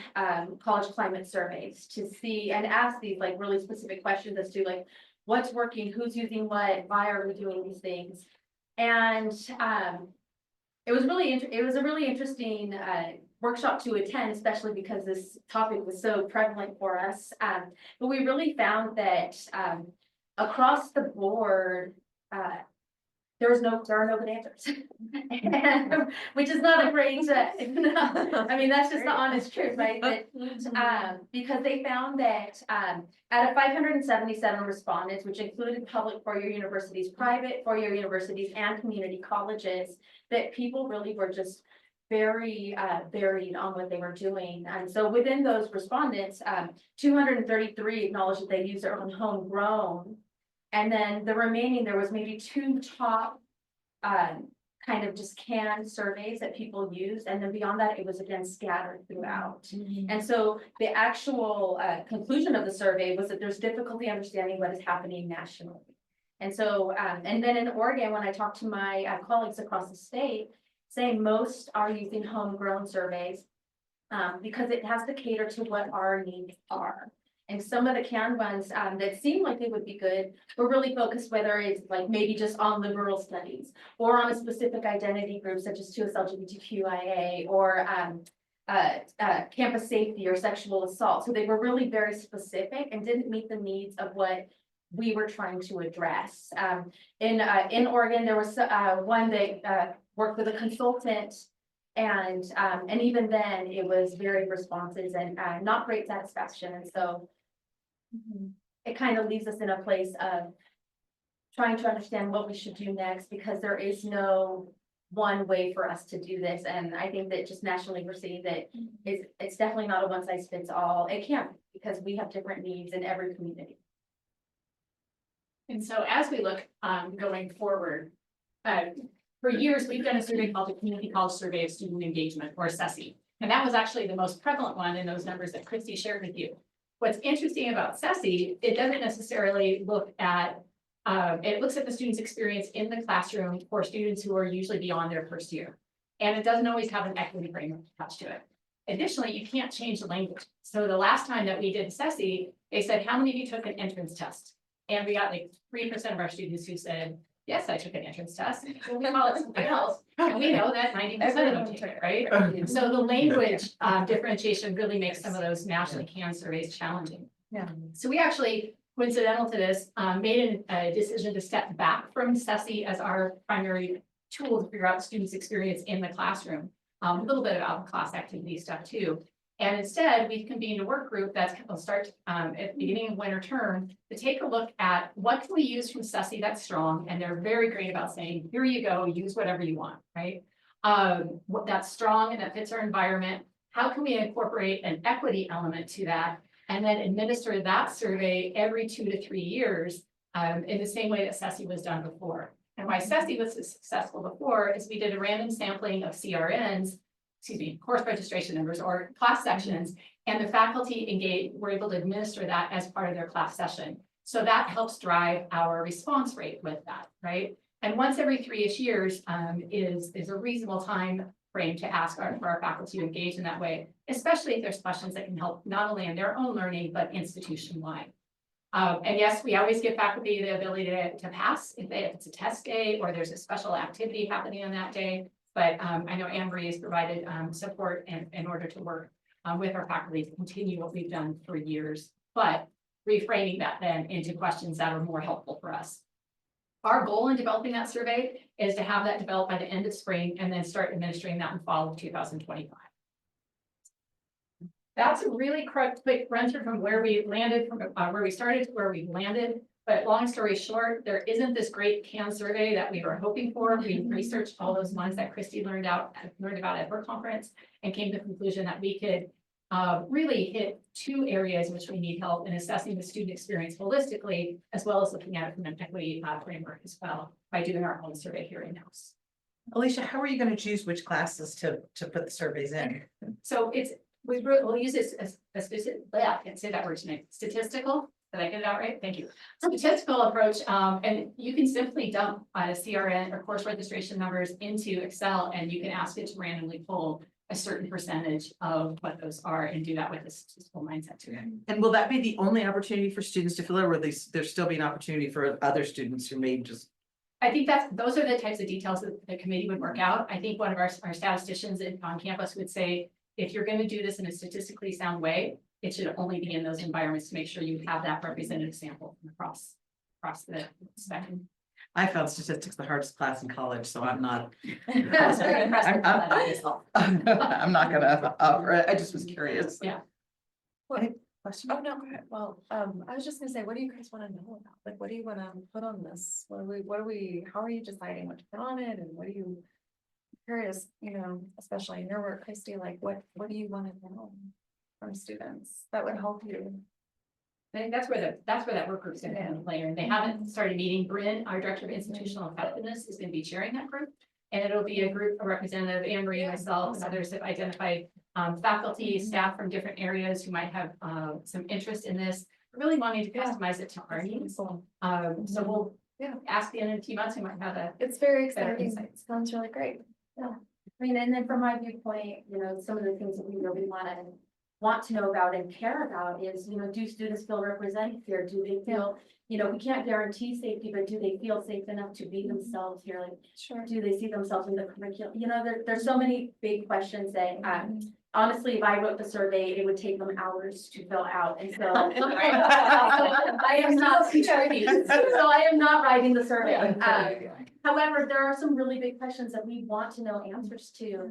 college climate surveys to see and ask these like really specific questions as to like what's working, who's using what, why are we doing these things. And it was a really interesting workshop to attend, especially because this topic was so prevalent for us. But we really found that across the board, there are no good answers, which is not a great, I mean, that's just the honest truth, right? But, because they found that out of 577 respondents, which included public four-year universities, private four-year universities, and community colleges, that people really were just very varied on what they were doing. And so within those respondents, 233 acknowledged that they use their own homegrown. And then the remaining, there was maybe two top kind of just canned surveys that people used. And then beyond that, it was again scattered throughout. And so the actual conclusion of the survey was that there's difficulty understanding what is happening nationally. And so, and then in Oregon, when I talked to my colleagues across the state, saying most are using homegrown surveys because it has to cater to what our needs are. And some of the canned ones that seem like they would be good, were really focused whether it's like maybe just on liberal studies or on a specific identity group such as 2S LGBTQIA or campus safety or sexual assault. So they were really very specific and didn't meet the needs of what we were trying to address. In Oregon, there was one that worked with a consultant. And even then it was very responsive and not great satisfaction. And so it kind of leaves us in a place of trying to understand what we should do next, because there is no one way for us to do this. And I think that just nationally we're seeing that it's definitely not a one size fits all. It can't, because we have different needs in every community. And so as we look going forward, for years, we've done a survey called the Community College Survey of Student Engagement, or CESE. And that was actually the most prevalent one in those numbers that Christy shared with you. What's interesting about CESE, it doesn't necessarily look at, it looks at the student's experience in the classroom for students who are usually beyond their first year. And it doesn't always have an equity framework attached to it. Additionally, you can't change the language. So the last time that we did CESE, they said, how many of you took an entrance test? And we got like 3% of our students who said, yes, I took an entrance test. Well, we call it something else. And we know that 90% of them take it, right? So the language differentiation really makes some of those nationally canned surveys challenging. Yeah. So we actually, coincidental to this, made a decision to step back from CESE as our primary tool to figure out students' experience in the classroom. A little bit about class activity stuff too. And instead, we've convened a work group that's will start at the beginning of winter term to take a look at what can we use from CESE that's strong. And they're very great about saying, here you go, use whatever you want, right? What that's strong and that fits our environment. How can we incorporate an equity element to that? And then administer that survey every 2 to 3 years in the same way that CESE was done before. And why CESE was successful before is we did a random sampling of CRNs, course registration numbers or class sections, and the faculty were able to administer that as part of their class session. So that helps drive our response rate with that, right? And once every 3-ish years is a reasonable time frame to ask for our faculty to engage in that way, especially if there's questions that can help not only in their own learning, but institution-wide. And yes, we always give faculty the ability to pass if it's a test day or there's a special activity happening on that day. But I know Anne-Marie has provided support in order to work with our faculty to continue what we've done for years, but reframing that then into questions that are more helpful for us. Our goal in developing that survey is to have that developed by the end of spring and then start administering that in fall of 2025. That's a really quick run through from where we landed, from where we started to where we landed. But long story short, there isn't this great canned survey that we were hoping for. We researched all those ones that Christy learned about at her conference and came to the conclusion that we could really hit two areas which we need help in assessing the student experience holistically, as well as looking at it from an equity framework as well, by doing our own survey here in-house. Alicia, how are you gonna choose which classes to put the surveys in? So we'll use this as a specific, I can't say that word tonight, statistical, did I get it out right? Thank you. Statistical approach, and you can simply dump a CRN or course registration numbers into Excel, and you can ask it to randomly pull a certain percentage of what those are and do that with a statistical mindset to it. And will that be the only opportunity for students to fill it, or will there still be an opportunity for other students who may just? I think those are the types of details that the committee would work out. I think one of our statisticians on campus would say, if you're going to do this in a statistically sound way, it should only be in those environments to make sure you have that representative sample across the spectrum. I found statistics the hardest class in college, so I'm not. I was very impressed with how that myself. I'm not gonna offer it. I just was curious. Yeah. Question? Oh, no, go ahead. Well, I was just gonna say, what do you guys wanna know about? Like, what do you wanna put on this? How are you deciding what to put on it, and what do you? Curious, especially in your work, Christy, like, what do you wanna know from students that would help you? I think that's where that work group's gonna come into play, and they haven't started meeting. Bryn, our director of institutional effectiveness, is gonna be chairing that group. And it'll be a group, a representative, Anne Marie, myself, and others have identified faculty, staff from different areas who might have some interest in this, really wanting to customize it to our needs. So we'll ask the end of 2 months, we might have It's very better exciting. insights. Sounds really great. I mean, and then from my viewpoint, some of the things that we really want to know about and care about is, do students feel represented here? Do they feel, we can't guarantee safety, but do they feel safe enough to be themselves here? Like, Sure. do they see themselves in the curriculum? There's so many big questions that, honestly, if I wrote the survey, it would take them hours to fill out. And so I am not, so I am not writing the survey. However, there are some really big questions that we want to know answers to,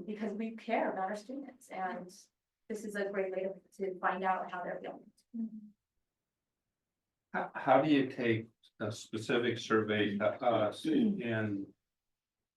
because we care about our students, and this is a great way to find out how they're feeling. How do you take a specific survey to us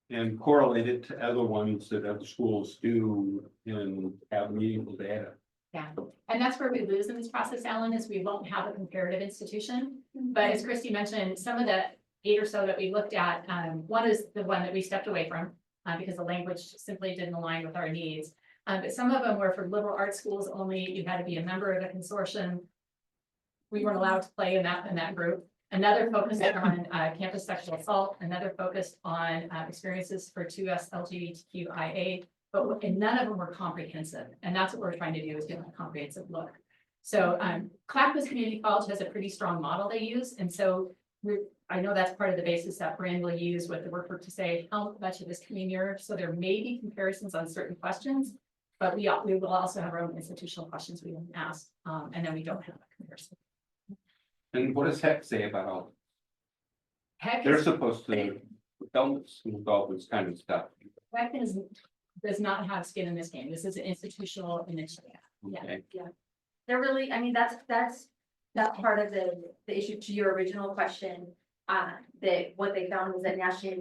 and correlate it to other ones that other schools do and have meaningful data? Yeah, and that's where we lose in this process, Alan, is we won't have a comparative institution. But as Christy mentioned, some of the 8 or so that we looked at, one is the one that we stepped away from because the language simply didn't align with our needs. But some of them were for liberal arts schools only. You had to be a member of a consortium. We weren't allowed to play in that group. Another focused on campus sexual assault, another focused on experiences for 2S LGBTQIA, but none of them were comprehensive. And that's what we're trying to do, is give a comprehensive look. So Clackamas Community College has a pretty strong model they use. And so I know that's part of the basis that Brand will use with the workbook to say how much of this can be mirrored. So there may be comparisons on certain questions, but we will also have our own institutional questions we will ask. And then we don't have a comparison. And what does HEC say about all? Heck, They're supposed to help us with all this kind of stuff. Heck does not have skin in this game. This is an institutional initiative. Yeah, Okay. Yeah. They're really, I mean, that's part of the issue to your original question. That what they found was that nationally,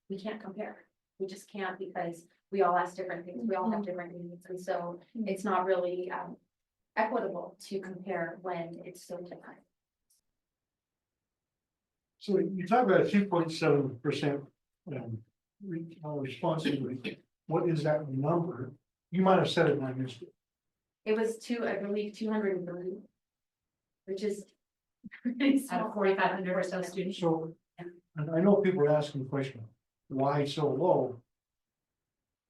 we can't compare. We just can't, because we all ask different things. We all have different needs. And so it's not really equitable to compare when it's so different. So you talk about 2.7% response rate. What is that number? You might have said it, and I missed it. It was 203, which is out of 4,500 or so students. So, and I know people are asking the question, why so low?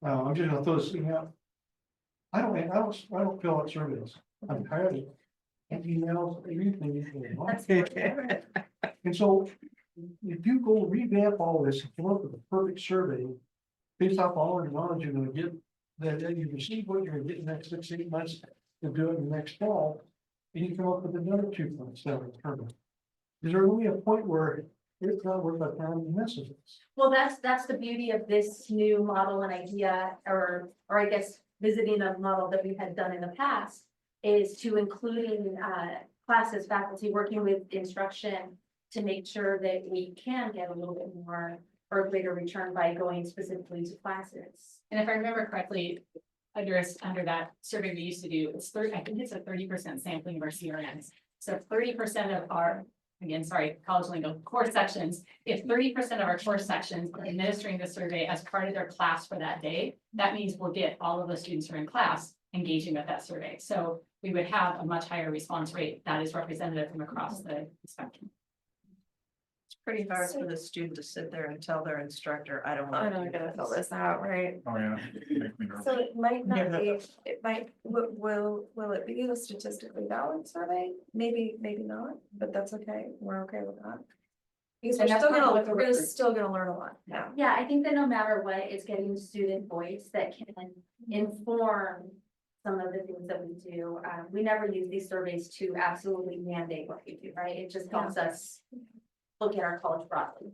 I'm just gonna throw this thing out. I don't fill out surveys. I'm tired of it. And emails, everything. And so, if you go revamp all this and come up with a perfect survey, based off all the knowledge you're gonna get, that you receive what you're gonna get in the next 6 to 8 months, to do it in the next fall, and you come up with another 2.7. Is there really a point where it's not worth our time to mess with this? Well, that's the beauty of this new model and idea, or I guess visiting a model that we had done in the past, is to including classes, faculty, working with instruction to make sure that we can get a little bit more or greater return by going specifically to classes. And if I remember correctly, under that survey we used to do, it's 30, I think it's a 30% sampling of our CRNs. So 30% of our, again, sorry, college lingo, course sections, if 30% of our course sections are administering the survey as part of their class for that day, that means we'll get all of the students who are in class engaging with that survey. So we would have a much higher response rate that is representative from across the spectrum. It's pretty hard for the student to sit there and tell their instructor, I don't I want know, I to. gotta fill this out, right? Oh, yeah. Make me nervous. So it might not Yeah. be, it might, will it be a statistically valid survey? Maybe, maybe not, but that's okay, we're okay with that. Because And we're that's still part of gonna, what the we're record- still gonna learn a lot, yeah. Yeah, I think that no matter what, it's getting student voice that can inform some of the things that we do. We never use these surveys to absolutely mandate what we do, right? It just helps us look at our college broadly.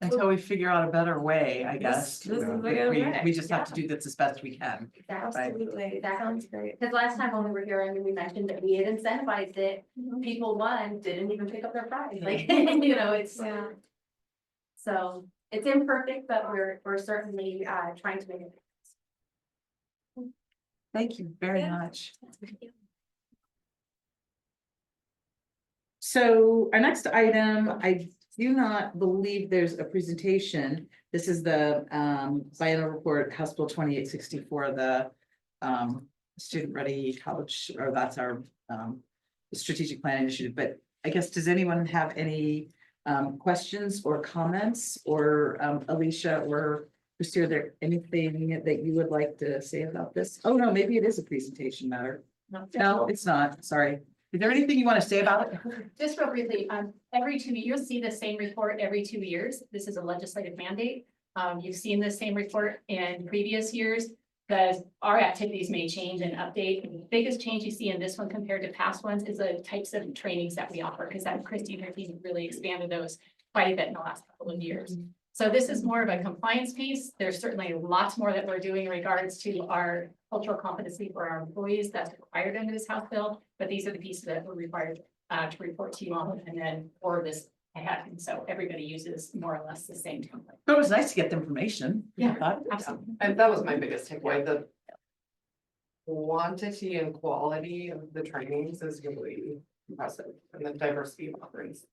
Until we figure out a better way, I guess. This is a We- good we, way, we just have to do this as best we can. Absolutely, that sounds great. Because last time when we were here, I mean, we mentioned that we had incentivized it, people won, didn't even pick up their prize, like, you know, it's. Yeah. So it's imperfect, but we're certainly trying to make it. Thank you very much. So our next item, I do not believe there's a presentation. This is the biennial report, House Bill 2864, the student ready college, or that's our strategic plan initiative. But I guess, does anyone have any questions or comments, or Alicia or Christy, are there anything that you would like to say about this? Oh, no, maybe it is a presentation matter. No, it's not. Sorry. Is there anything you want to say about it? Just real briefly, every 2 years, you'll see the same report every 2 years. This is a legislative mandate. You've seen the same report in previous years, because our activities may change and update. The biggest change you see in this one compared to past ones is the types of trainings that we offer, because that Christy and her team really expanded those quite a bit in the last couple of years. So this is more of a compliance piece. There's certainly lots more that we're doing in regards to our cultural competency for our employees that's required under this House bill. But these are the pieces that we're required to report to you on, and then for this ahead. And so everybody uses more or less the same template. But it was nice to get the information. Yeah, I thought. absolutely. And that was my biggest takeaway, the quantity and quality of the trainings is really impressive, and the diversity of offerings.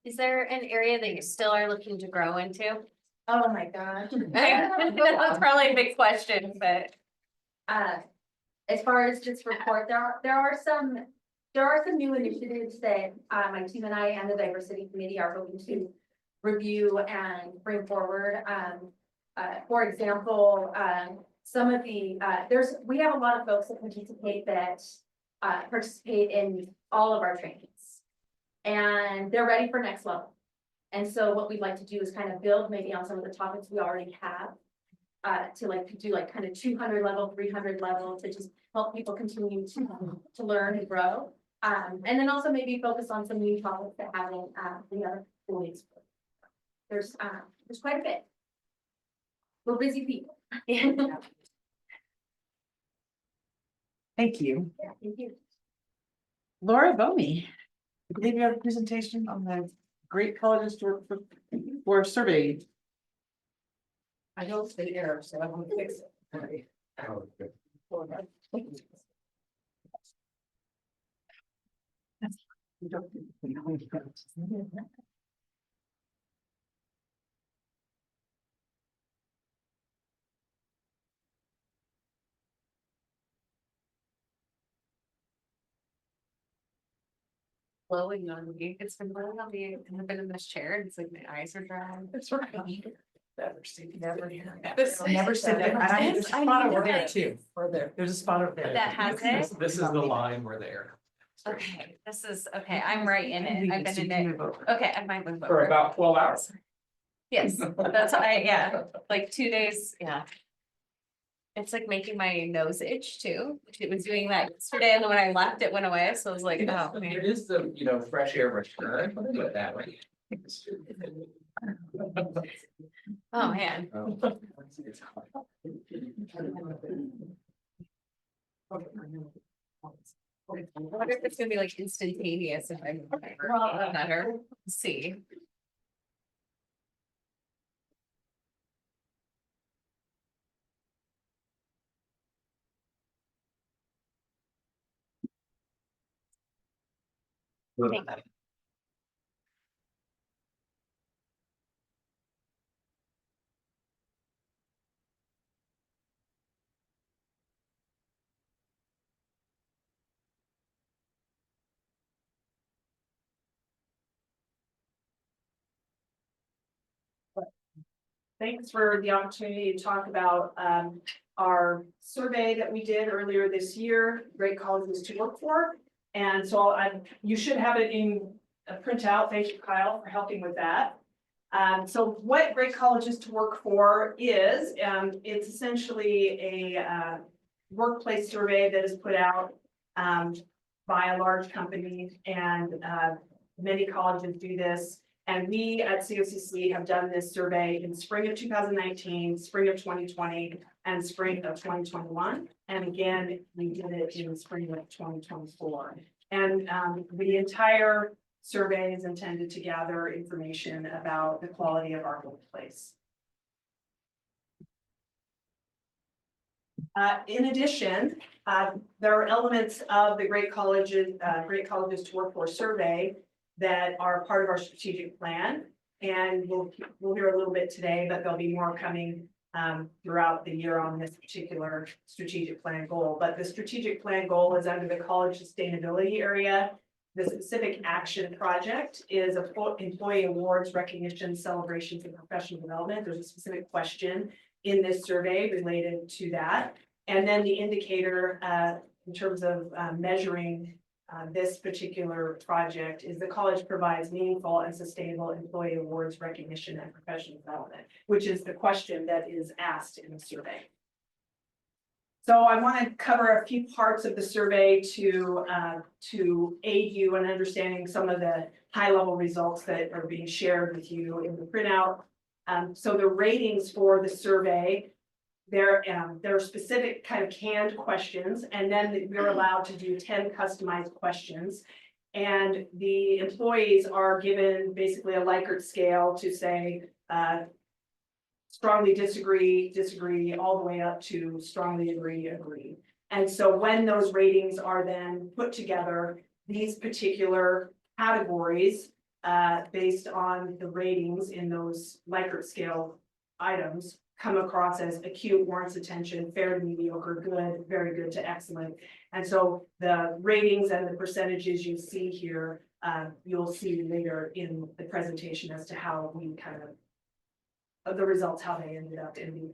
Is there an area that you still are looking to grow into? Oh, my gosh. That's probably a big question, but. As far as just report, there are some new initiatives that my team and I and the diversity committee are hoping to review and bring forward. For example, some of the we have a lot of folks that participate in all of our trainings, and they're ready for next level. And so what we'd like to do is kind of build maybe on some of the topics we already have. To do kind of 200 level, 300 level, to just help people continue to learn and grow. And then also maybe focus on some new topics that haven't been fully explored. There's quite a bit. We're busy people. Thank you. Yeah, thank you. Laura Bomi, I believe you have a presentation on the Great Colleges for survey. I don't stay here, so I won't fix it. Blowing on me. It's been blowing on me. I've been in this chair and it's like my eyes are dry. It's right. Never Never said that. I There's a know spot over that. there too. Or there. There's a spot over there. That has it? This is the line where they're. Okay, this is, okay, I'm right in it. I've been in it. Okay, I might move For over. about 12 hours. Yes, that's yeah, like 2 days, yeah. It's like making my nose itch too. It was doing that yesterday, and then when I left, it went away, so I was like, oh, There man. is the, fresh air return, put it that way. Oh, man. I wonder if it's gonna be like instantaneous if I'm better. See. Thanks for the opportunity to talk about our survey that we did earlier this year, Great Colleges to Work For. And so you should have it in a printout. Thank you, Kyle, for helping with that. So what Great Colleges to Work For is, it's essentially a workplace survey that is put out by a large company, and many colleges do this. And we at COCC have done this survey in spring of 2019, spring of 2020, and spring of 2021. And again, we did it in spring of 2024. And the entire survey is intended to gather information about the quality of our workplace. In addition, there are elements of the Great Colleges to Work For survey that are part of our strategic plan. And we'll hear a little bit today, but there'll be more coming throughout the year on this particular strategic plan goal. But the strategic plan goal is under the college sustainability area. The specific action project is employee awards, recognition, celebrations, and professional development. There's a specific question in this survey related to that. And then the indicator in terms of measuring this particular project is the college provides meaningful and sustainable employee awards, recognition, and professional development, which is the question that is asked in the survey. So I want to cover a few parts of the survey to aid you in understanding some of the high-level results that are being shared with you in the printout. So the ratings for the survey, there are specific kind of canned questions, and then we're allowed to do 10 customized questions. And the employees are given basically a Likert scale to say strongly disagree, all the way up to strongly agree. And so when those ratings are then put together, these particular categories based on the ratings in those Likert scale items come across as acute, warrants attention, fair to mediocre, good, very good to excellent. And so the ratings and the percentages you see here, you'll see later in the presentation as to how we kind of the results, how they ended up in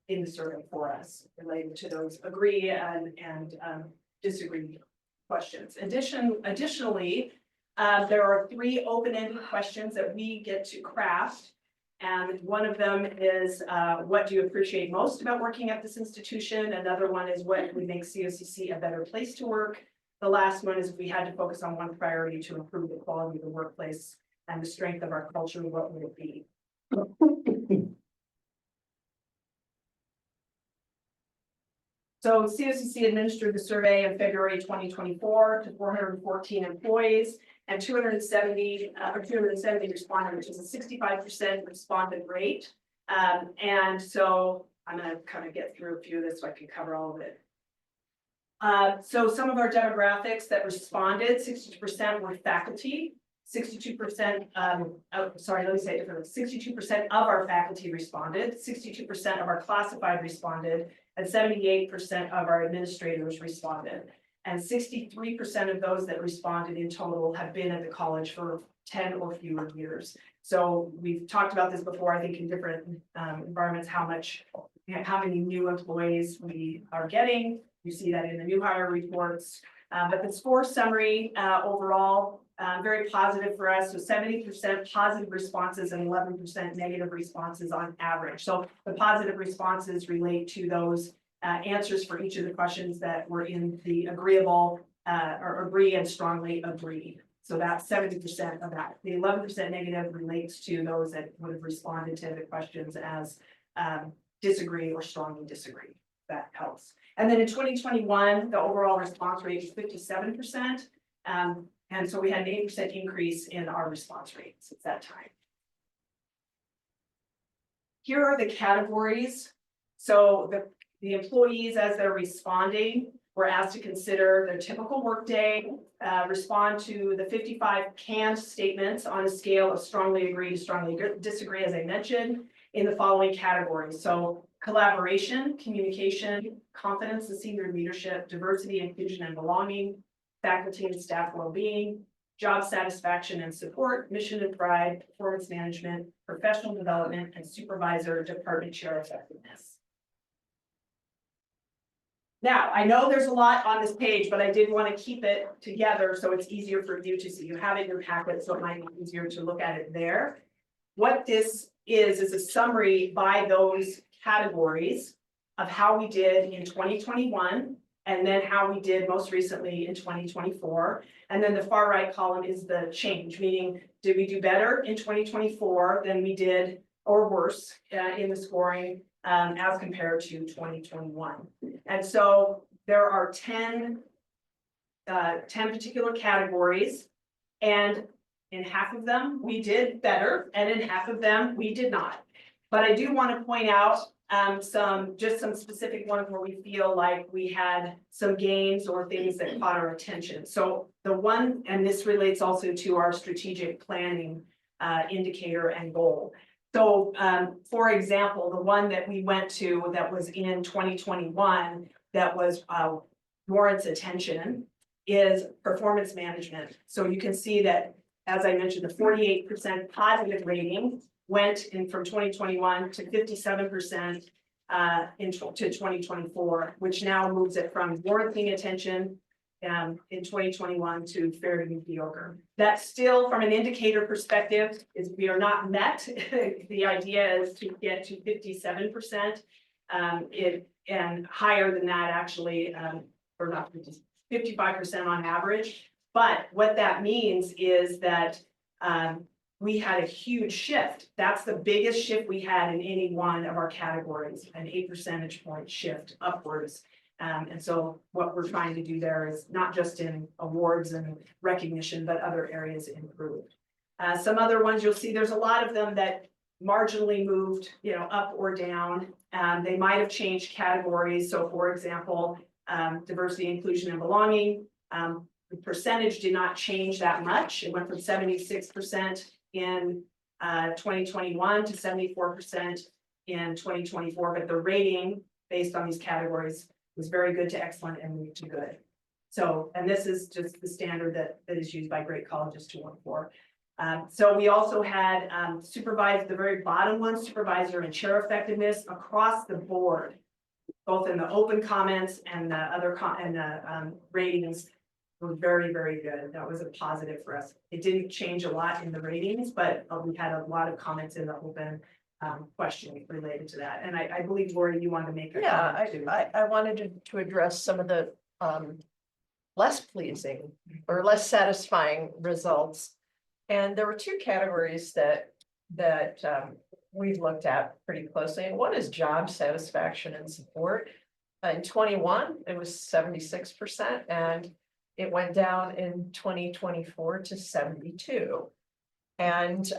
the survey for us related to those agree and disagree questions. Additionally, there are 3 open-ended questions that we get to craft. And one of them is, what do you appreciate most about working at this institution? Another one is, what would make COCC a better place to work? The last one is, if we had to focus on one priority to improve the quality of the workplace and the strength of our culture, what would it be? So COCC administered the survey in February 2024 to 414 employees. And 270 responded, which is a 65% respondent rate. And so I'm going to kind of get through a few of this so I can cover all of it. So some of our demographics that responded, 62% were faculty, 62%, sorry, let me say it differently. 62% of our faculty responded, 62% of our classified responded, and 78% of our administrators responded. And 63% of those that responded in total have been at the college for 10 or fewer years. So we've talked about this before, I think in different environments, how many new employees we are getting. You see that in the new hire reports. But the score summary overall, very positive for us. So 70% positive responses and 11% negative responses on average. So the positive responses relate to those answers for each of the questions that were in the agreeable or agree and strongly agree. So that's 70% of that. The 11% negative relates to those that would have responded to the questions as disagree or strongly disagree. That helps. And then in 2021, the overall response rate was 57%. And so we had an 8% increase in our response rates at that time. Here are the categories. So the employees, as they're responding, were asked to consider their typical workday, respond to the 55 canned statements on a scale of strongly agree to strongly disagree, as I mentioned, in the following categories. So collaboration, communication, confidence in senior leadership, diversity, inclusion, and belonging, faculty and staff well-being, job satisfaction and support, mission and pride, performance management, professional development, and supervisor department chair effectiveness. Now, I know there's a lot on this page, but I did want to keep it together so it's easier for you to see. You have it in your packet, so it might be easier to look at it there. What this is a summary by those categories of how we did in 2021, and then how we did most recently in 2024. And then the far right column is the change, meaning did we do better in 2024 than we did, or worse, in the scoring as compared to 2021. And so there are 10 particular categories, and in half of them we did better, and in half of them we did not. But I do want to point out some specific ones where we feel like we had some gains or things that caught our attention. So the one, and this relates also to our strategic planning indicator and goal. So for example, the one that we went to that was in 2021 that was warrants attention is performance management. So you can see that, as I mentioned, the 48% positive rating went in from 2021 to 57% to 2024, which now moves it from warranting attention in 2021 to fair to mediocre. That still, from an indicator perspective, is we are not met. The idea is to get to 57%, and higher than that actually, or not 55% on average. But what that means is that we had a huge shift. That's the biggest shift we had in any one of our categories, an 8 percentage point shift upwards. And so what we're trying to do there is not just in awards and recognition, but other areas improved. Some other ones you'll see, there's a lot of them that marginally moved, up or down. They might have changed categories. So for example, diversity, inclusion, and belonging, the percentage did not change that much. It went from 76% in 2021 to 74% in 2024, but the rating based on these categories was very good to excellent and moved to good. So, and this is just the standard that is used by great colleges to work for. So we also had supervised, the very bottom one, supervisor and chair effectiveness across the board, both in the open comments and the other ratings were very, very good. That was a positive for us. It didn't change a lot in the ratings, but we had a lot of comments in the open question related to that. And I believe, Lori, you wanted to make a comment too. I wanted to address some of the less pleasing or less satisfying results. And there were two categories that we've looked at pretty closely. And one is job satisfaction and support. In 21, it was 76%, and it went down in 2024 to 72. And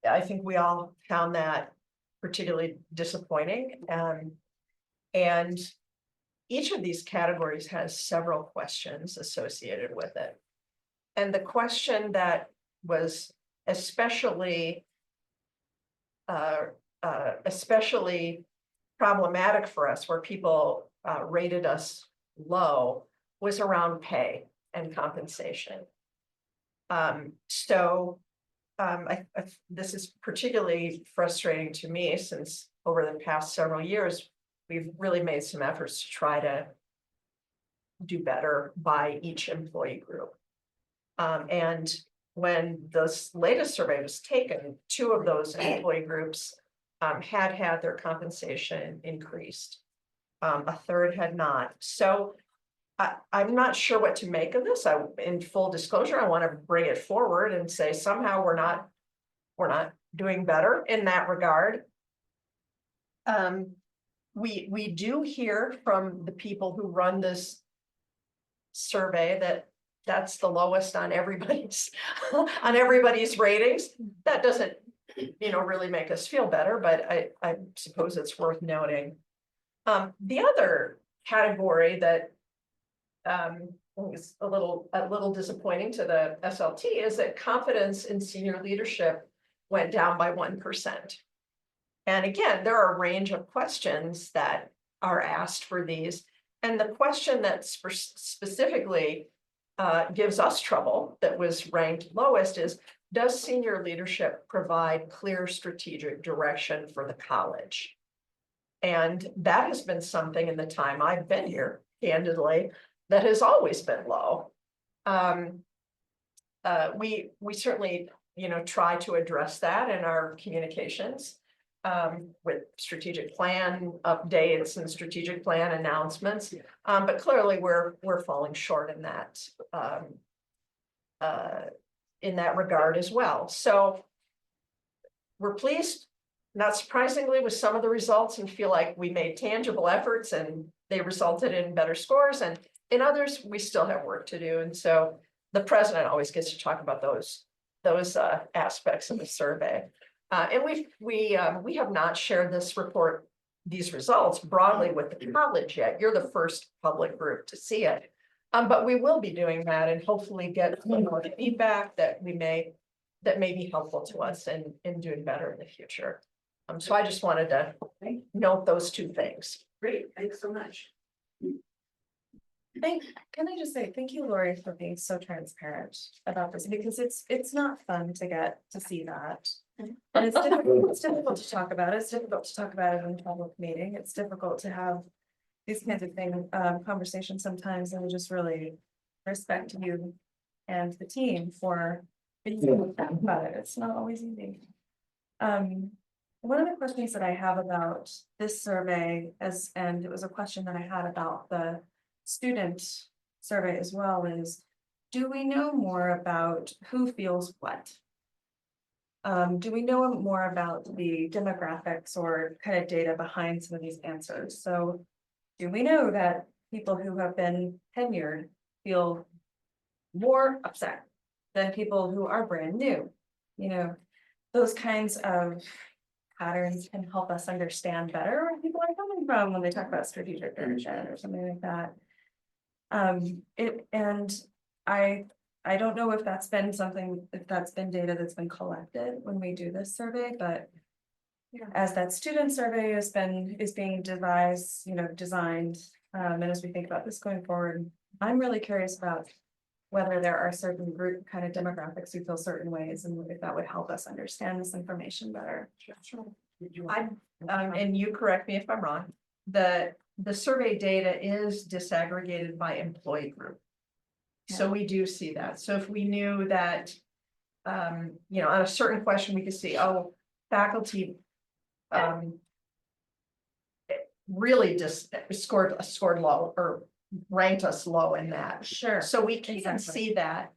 I think we all found that particularly disappointing. And each of these categories has several questions associated with it. And the question that was especially problematic for us, where people rated us low, was around pay and compensation. This is particularly frustrating to me, since over the past several years, we've really made some efforts to try to do better by each employee group. And when this latest survey was taken, 2 of those employee groups had their compensation increased. A third had not. So I'm not sure what to make of this. In full disclosure, I want to bring it forward and say somehow we're not doing better in that regard. We do hear from the people who run this survey that that's the lowest on everybody's ratings. That doesn't, really make us feel better, but I suppose it's worth noting. The other category that was a little disappointing to the SLT is that confidence in senior leadership went down by 1%. And again, there are a range of questions that are asked for these. And the question that specifically gives us trouble, that was ranked lowest, is does senior leadership provide clear strategic direction for the college? And that has been something in the time I've been here, candidly, that has always been low. We certainly, try to address that in our communications with strategic plan updates and strategic plan announcements. But clearly we're falling short in that regard as well. So we're pleased, not surprisingly, with some of the results and feel like we made tangible efforts and they resulted in better scores, and in others, we still have work to do. And so the president always gets to talk about those aspects of the survey. And we have not shared this report, these results broadly with the college yet. You're the first public group to see it. But we will be doing that and hopefully get more feedback that may be helpful to us in doing better in the future. So I just wanted to note those two things. Great, thanks so much. Can I just say, thank you, Lori, for being so transparent about this, because it's not fun to get to see that. And it's difficult to talk about it. It's difficult to talk about it in a public meeting. It's difficult to have these kinds of conversations sometimes, and we just really respect you and the team for being about it. It's not always easy. One of the questions that I have about this survey, and it was a question that I had about the student survey as well, is do we know more about who feels what? Do we know more about the demographics or kind of data behind some of these answers? So do we know that people who have been tenured feel more upset than people who are brand new? Those kinds of patterns can help us understand better where people are coming from when they talk about strategic direction or something like that. I don't know if that's been data that's been collected when we do this survey, but as that student survey is being devised, designed, and as we think about this going forward, I'm really curious about whether there are certain group kind of demographics who feel certain ways, and if that would help us understand this information better. Sure. And you correct me if I'm wrong, the survey data is disaggregated by employee group. So we do see that. So if we knew that, on a certain question, we could see, faculty really just scored low or ranked us low in that. Sure. So we can see that.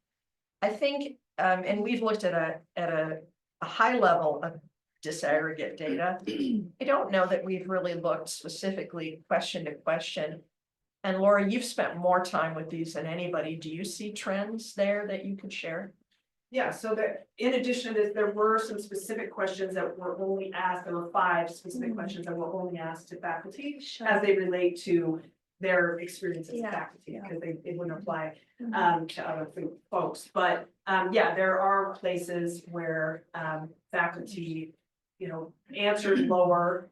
I think, and we've looked at a high level of disaggregate data. I don't know that we've really looked specifically question to question. And Laura, you've spent more time with these than anybody. Do you see trends there that you could share? Yeah, so that in addition to this, there were some specific questions that were only asked. There were 5 specific questions that were only asked to faculty as they relate to their experience as faculty, because they wouldn't apply to other folks. But there are places where faculty, answered lower.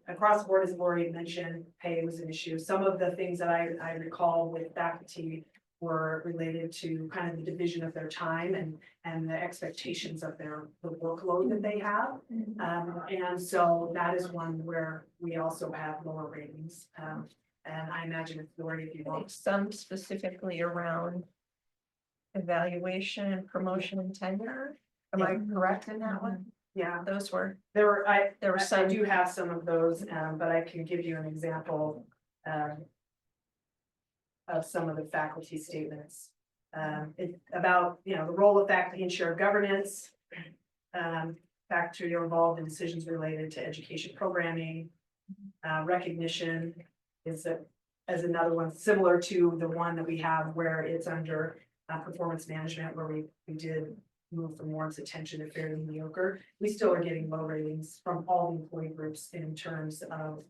Across the board, as Lori mentioned, pay was an issue. Some of the things that I recall with faculty were related to kind of the division of their time and the expectations of the workload that they have. And so that is one where we also have lower ratings. And I imagine it's Lori, if you want. Some specifically around evaluation, promotion, and tenure. Am I correct in that one? Yeah, Those were. there were some. I do have some of those, but I can give you an example of some of the faculty statements. About, the role of faculty in shared governance. Faculty are involved in decisions related to education programming. Recognition is as another one similar to the one that we have where it's under performance management, where we did move from warrants attention to fairly mediocre. We still are getting low ratings from all the employee groups in terms of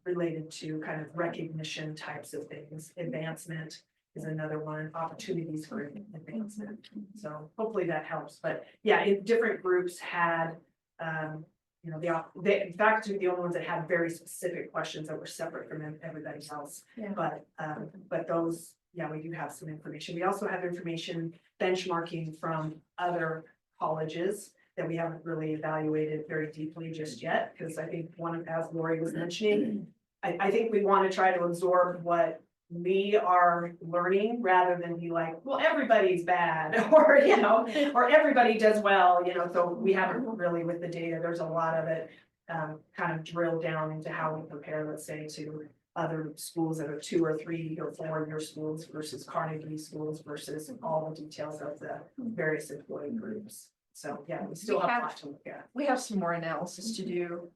related to kind of recognition types of things. Advancement is another one, opportunities for advancement. So hopefully that helps. But yeah, different groups had, you know, in fact, the only ones that had very specific questions that were separate from everybody else. Yeah. But those, yeah, we do have some information. We also have information benchmarking from other colleges that we haven't really evaluated very deeply just yet, because I think as Lori was mentioning, I think we want to try to absorb what we are learning rather than be like, well, everybody's bad, or, you know, or everybody does well, you know, so we haven't really with the data, there's a lot of it kind of drilled down into how we compare, let's say, to other schools that are 2 or 3 or 4 year schools versus Carnegie schools versus all the details of the various employee groups. So, yeah, we still have a lot to look at. We have some more analysis to do.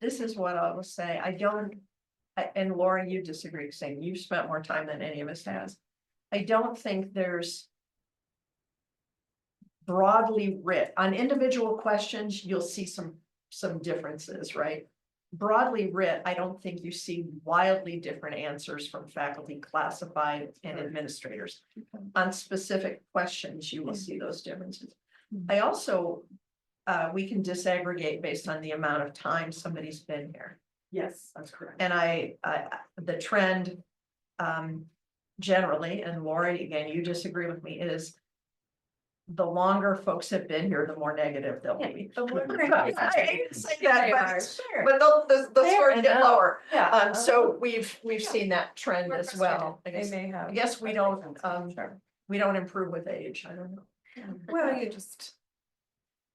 This is what I will say, and Laura, you disagree, saying you've spent more time than any of us has. I don't think there's broadly writ, on individual questions, you'll see some differences, right? Broadly writ, I don't think you see wildly different answers from faculty, classified, and administrators. On specific questions, you will see those differences. I also, we can disaggregate based on the amount of time somebody's been here. Yes, that's correct. And the trend, generally, and Lori, again, you disagree with me, is the longer folks have been here, the more negative they'll be. I hate to say that, but the scores get lower. Yeah. So we've seen that trend We're as well. frustrated. They may have. I guess we don't improve with age. I don't know. Well, you just.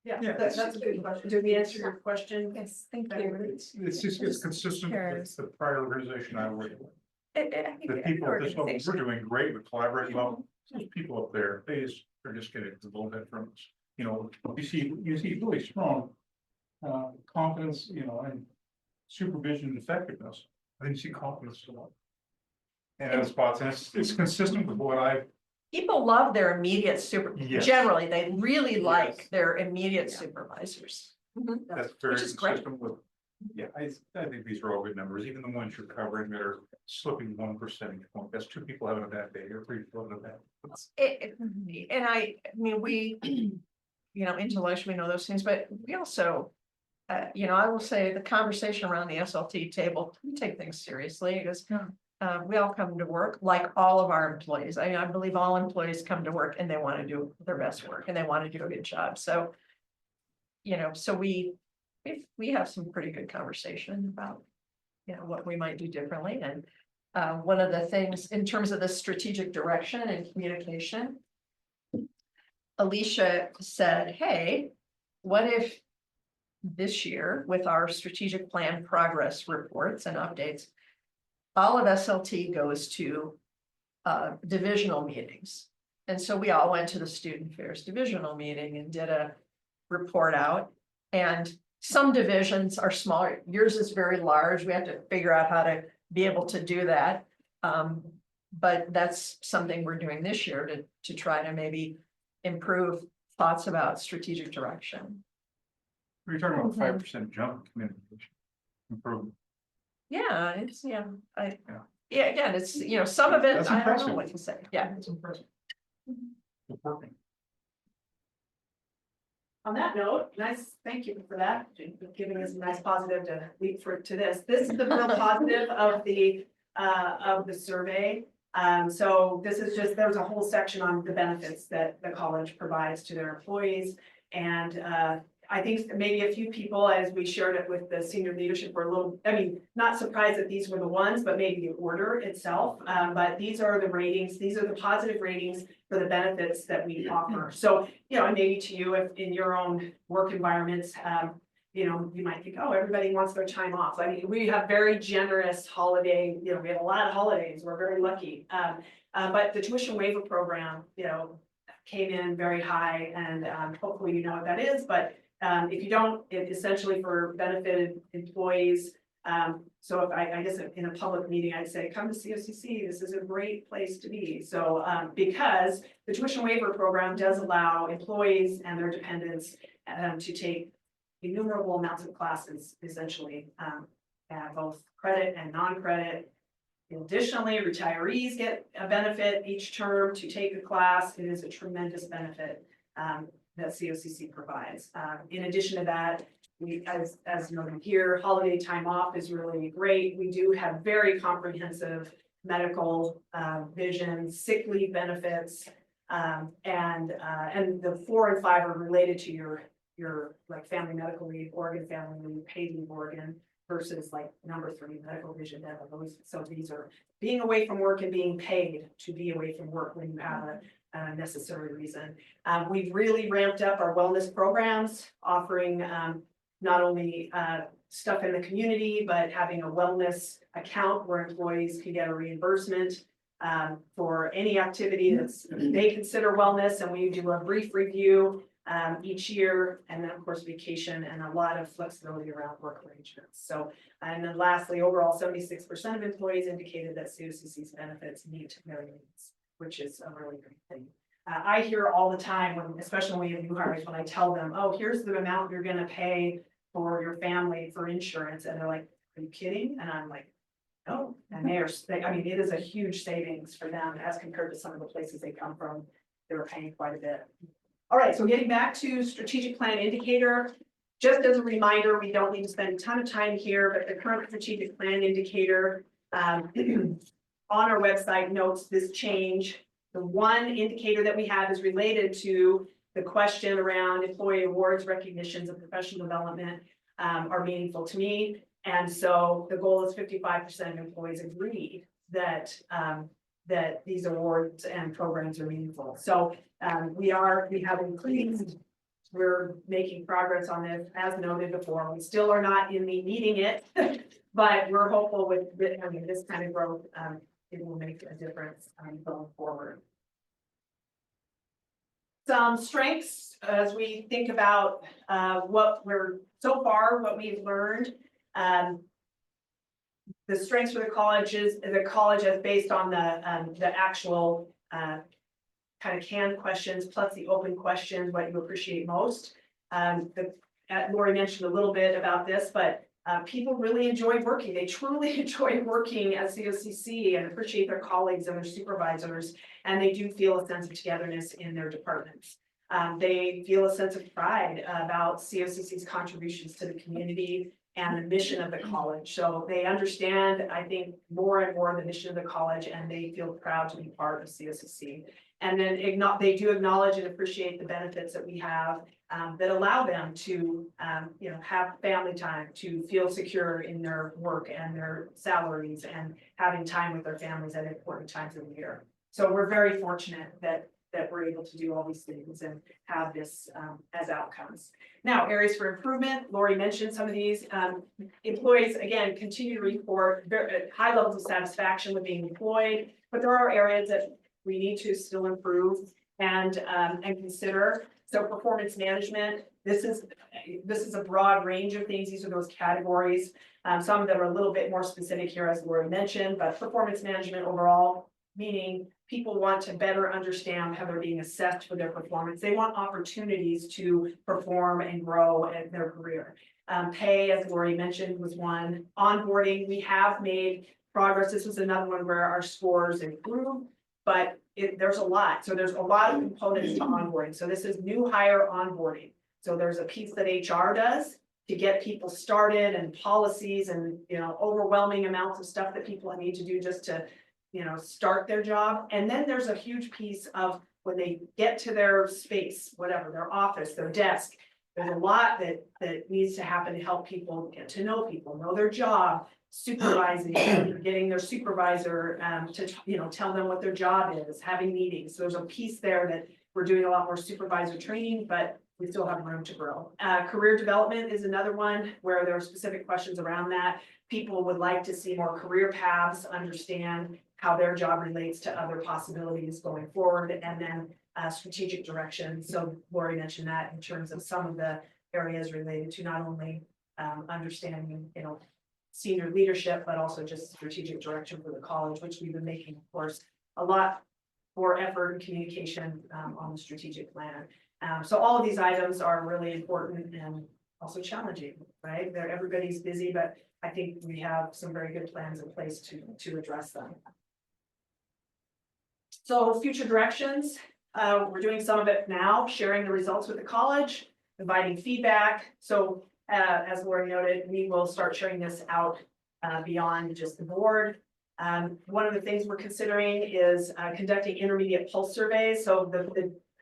Yeah, Yeah. that's a good question. Did we answer your question? Yes, thank you. It's consistent with the prior organization I worked with. The people at this level, we're doing great with collaborating well. Those people up there, they're just getting a little bit from us. You know, you see really strong confidence, you know, and supervision and effectiveness. I didn't see confidence a lot. And other spots, and it's consistent with what People love their immediate Yes. generally, they really like their immediate supervisors. that's very Which is great. consistent with. Yeah, I think these are all good numbers, even the ones you're covering that are slipping 1 percentage point. That's 2 people having a bad day, or 3 people having a bad. And I mean, we, you know, intellectually know those things, but we also, you know, I will say the conversation around the SLT table, we take things seriously because we all come to work like all of our employees. I mean, I believe all employees come to work and they want to do their best work and they want to do a good job. So, you know, so we have some pretty good conversation about, you know, what we might do differently. And one of the things in terms of the strategic direction and communication, Alicia said, hey, what if this year with our strategic plan progress reports and updates, all of SLT goes to divisional meetings. And so we all went to the Student Affairs divisional meeting and did a report out. And some divisions are smaller. Yours is very large. We have to figure out how to be able to do that. But that's something we're doing this year to try to maybe improve thoughts about strategic direction. We're talking about 5% jump in communication improvement. Yeah, it's, again, it's, you know, some of it, That's I don't know impressive. what to say. Yeah. It's impressive. It's working. On that note, thank you for that, giving us a nice positive to leap to this. This is the real positive of the survey. So this is just, there's a whole section on the benefits that the college provides to their employees. And I think maybe a few people, as we shared it with the senior leadership, were a little, I mean, not surprised that these were the ones, but maybe the order itself. But these are the ratings, these are the positive ratings for the benefits that we offer. So, you know, and maybe to you, if in your own work environments, you know, you might think, oh, everybody wants their time off. I mean, we have very generous holiday, you know, we have a lot of holidays, we're very lucky. But the tuition waiver program, you know, came in very high, and hopefully you know what that is, but if you don't, it essentially for benefited employees. So if I guess in a public meeting, I'd say, come to COCC, this is a great place to be. So because the tuition waiver program does allow employees and their dependents to take innumerable amounts of classes, essentially, both credit and non-credit. Additionally, retirees get a benefit each term to take a class. It is a tremendous benefit that COCC provides. In addition to that, we, as noted here, holiday time off is really great. We do have very comprehensive medical, vision, sick leave benefits. And the 4 and 5 are related to your like family medical leave, Oregon family leave, paid leave Oregon versus like number 3 medical vision dental. So these are being away from work and being paid to be away from work when you have a necessary reason. We've really ramped up our wellness programs, offering not only stuff in the community, but having a wellness account where employees can get a reimbursement for any activity that's they consider wellness, and we do a brief review each year, and then of course vacation and a lot of flexibility around work arrangements. So, and then lastly, overall 76% of employees indicated that COCC's benefits meet their needs, which is a really great thing. I hear all the time, when, especially when we have new hires, when I tell them, oh, here's the amount you're gonna pay for your family for insurance, and they're like, are you kidding? And I'm like, no, and I mean, it is a huge savings for them as compared to some of the places they come from. They're paying quite a bit. All right, so getting back to strategic plan indicator, just as a reminder, we don't need to spend a ton of time here, but the current strategic plan indicator on our website notes this change. The one indicator that we have is related to the question around employee awards, recognitions, and professional development are meaningful to me. And so the goal is 55% of employees agreed that that these awards and programs are meaningful. So we have increased, we're making progress on this, as noted before. We still are not in the meeting it, but we're hopeful with this kind of growth, it will make a difference going forward. Some strengths as we think about what we've learned. The strengths for the college is based on the actual kind of canned questions plus the open questions, what you appreciate most. Lori mentioned a little bit about this, but people really enjoy working. They truly enjoy working at COCC and appreciate their colleagues and their supervisors, and they do feel a sense of togetherness in their departments. They feel a sense of pride about COCC's contributions to the community and the mission of the college. So they understand, I think, more and more the mission of the college, and they feel proud to be part of COCC. And then they do acknowledge and appreciate the benefits that we have that allow them to have family time, to feel secure in their work and their salaries, and having time with their families at important times of the year. So we're very fortunate that we're able to do all these things and have this as outcomes. Now, areas for improvement, Lori mentioned some of these. Employees, again, continue to report high levels of satisfaction with being employed, but there are areas that we need to still improve and consider. So performance management, this is a broad range of things. These are those categories. Some that are a little bit more specific here, as Lori mentioned, but performance management overall, meaning people want to better understand how they're being assessed for their performance. They want opportunities to perform and grow in their career. Pay, as Lori mentioned, was one. Onboarding, we have made progress. This was another one where our scores improved, but there's a lot. So there's a lot of components to onboarding. So this is new hire onboarding. So there's a piece that HR does to get people started, and policies and overwhelming amounts of stuff that people need to do just to start their job. And then there's a huge piece of when they get to their space, whatever, their office, their desk. There's a lot that needs to happen to help people get to know people, know their job, supervising, getting their supervisor to tell them what their job is, having meetings. So there's a piece there that we're doing a lot more supervisor training, but we still have room to grow. Career development is another one where there are specific questions around that. People would like to see more career paths, understand how their job relates to other possibilities going forward, and then strategic direction. So Lori mentioned that in terms of some of the areas related to not only understanding, senior leadership, but also just strategic direction for the college, which we've been making, of course, a lot more effort and communication on the strategic plan. So all of these items are really important, and also challenging, right? Everybody's busy, but I think we have some very good plans in place to address them. So future directions, we're doing some of it now, sharing the results with the college, providing feedback. So as Lori noted, we will start sharing this out beyond just the board. One of the things we're considering is conducting intermediate pulse surveys. So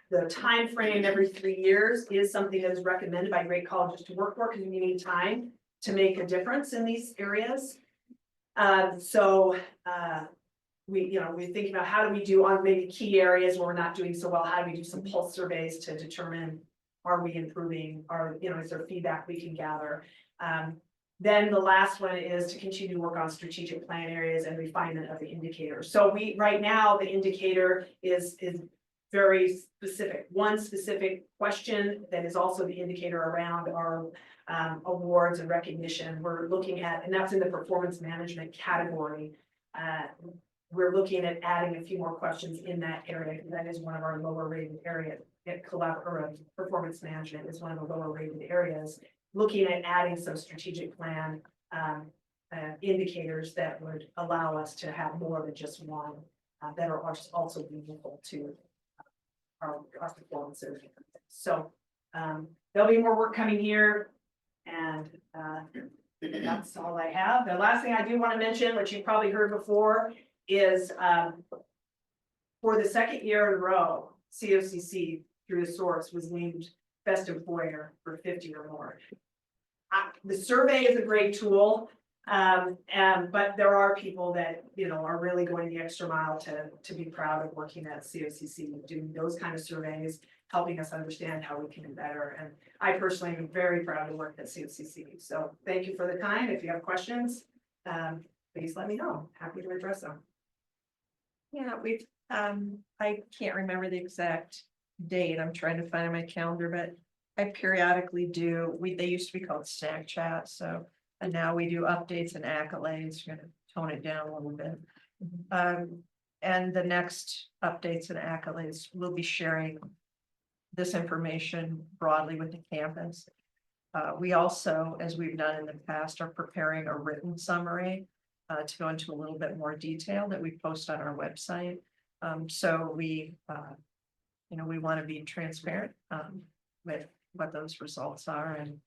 the time frame every 3 years is something that is recommended by great colleges to work for, because you need time to make a difference in these areas. We're thinking about how do we do on maybe key areas where we're not doing so well, how do we do some pulse surveys to determine, are we improving, or, is there feedback we can gather? Then the last one is to continue to work on strategic plan areas and refinement of the indicators. So right now, the indicator is very specific, one specific question that is also the indicator around our awards and recognition. We're looking at, and that's in the performance management category. We're looking at adding a few more questions in that area, because that is one of our lower rated areas. Performance management is one of the lower rated areas. Looking at adding some strategic plan indicators that would allow us to have more than just one that are also meaningful to our performance. So there'll be more work coming here, and that's all I have. The last thing I do want to mention, which you probably heard before, is for the second year in a row, COCC through the source was named best employer for 50 or more. The survey is a great tool, but there are people that are really going the extra mile to be proud of working at COCC, doing those kind of surveys, helping us understand how we can do better. And I personally am very proud to work at COCC. So thank you for the time. If you have questions, please let me know. Happy to address them. Yeah, I can't remember the exact date. I'm trying to find my calendar, but I periodically do, they used to be called snack chat, so, and now we do updates and accolades. We're gonna tone it down a little bit. And the next updates and accolades, we'll be sharing this information broadly with the campus. We also, as we've done in the past, are preparing a written summary to go into a little bit more detail that we post on our website. So we want to be transparent with what those results are and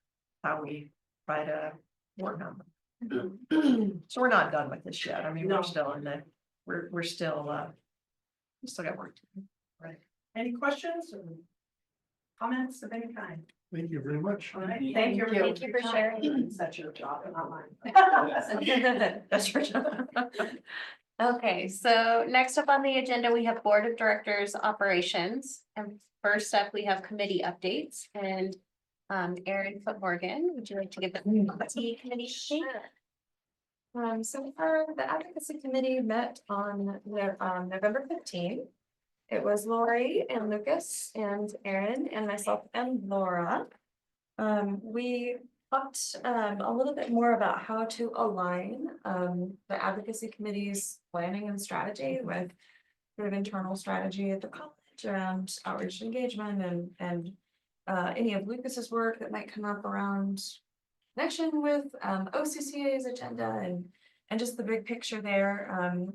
how we try to work on them. So we're not done with this yet. I mean, we're still in the, we still got work to do. Right. Any questions or comments of any kind? Thank you very much. All right. Thank you. Thank you for sharing. That's your job, not mine. That's your job. Okay, so next up on the agenda, we have Board of Directors Operations. And first up, we have committee updates, and Erin Foot-Morgan, would you like to give the committee update? So the advocacy committee met on November 15th. It was Lori and Lucas and Erin and myself and Laura. We talked a little bit more about how to align the advocacy committee's planning and strategy with sort of internal strategy at the college around outreach engagement and any of Lucas's work that might come up around connection with OCCA's agenda and just the big picture there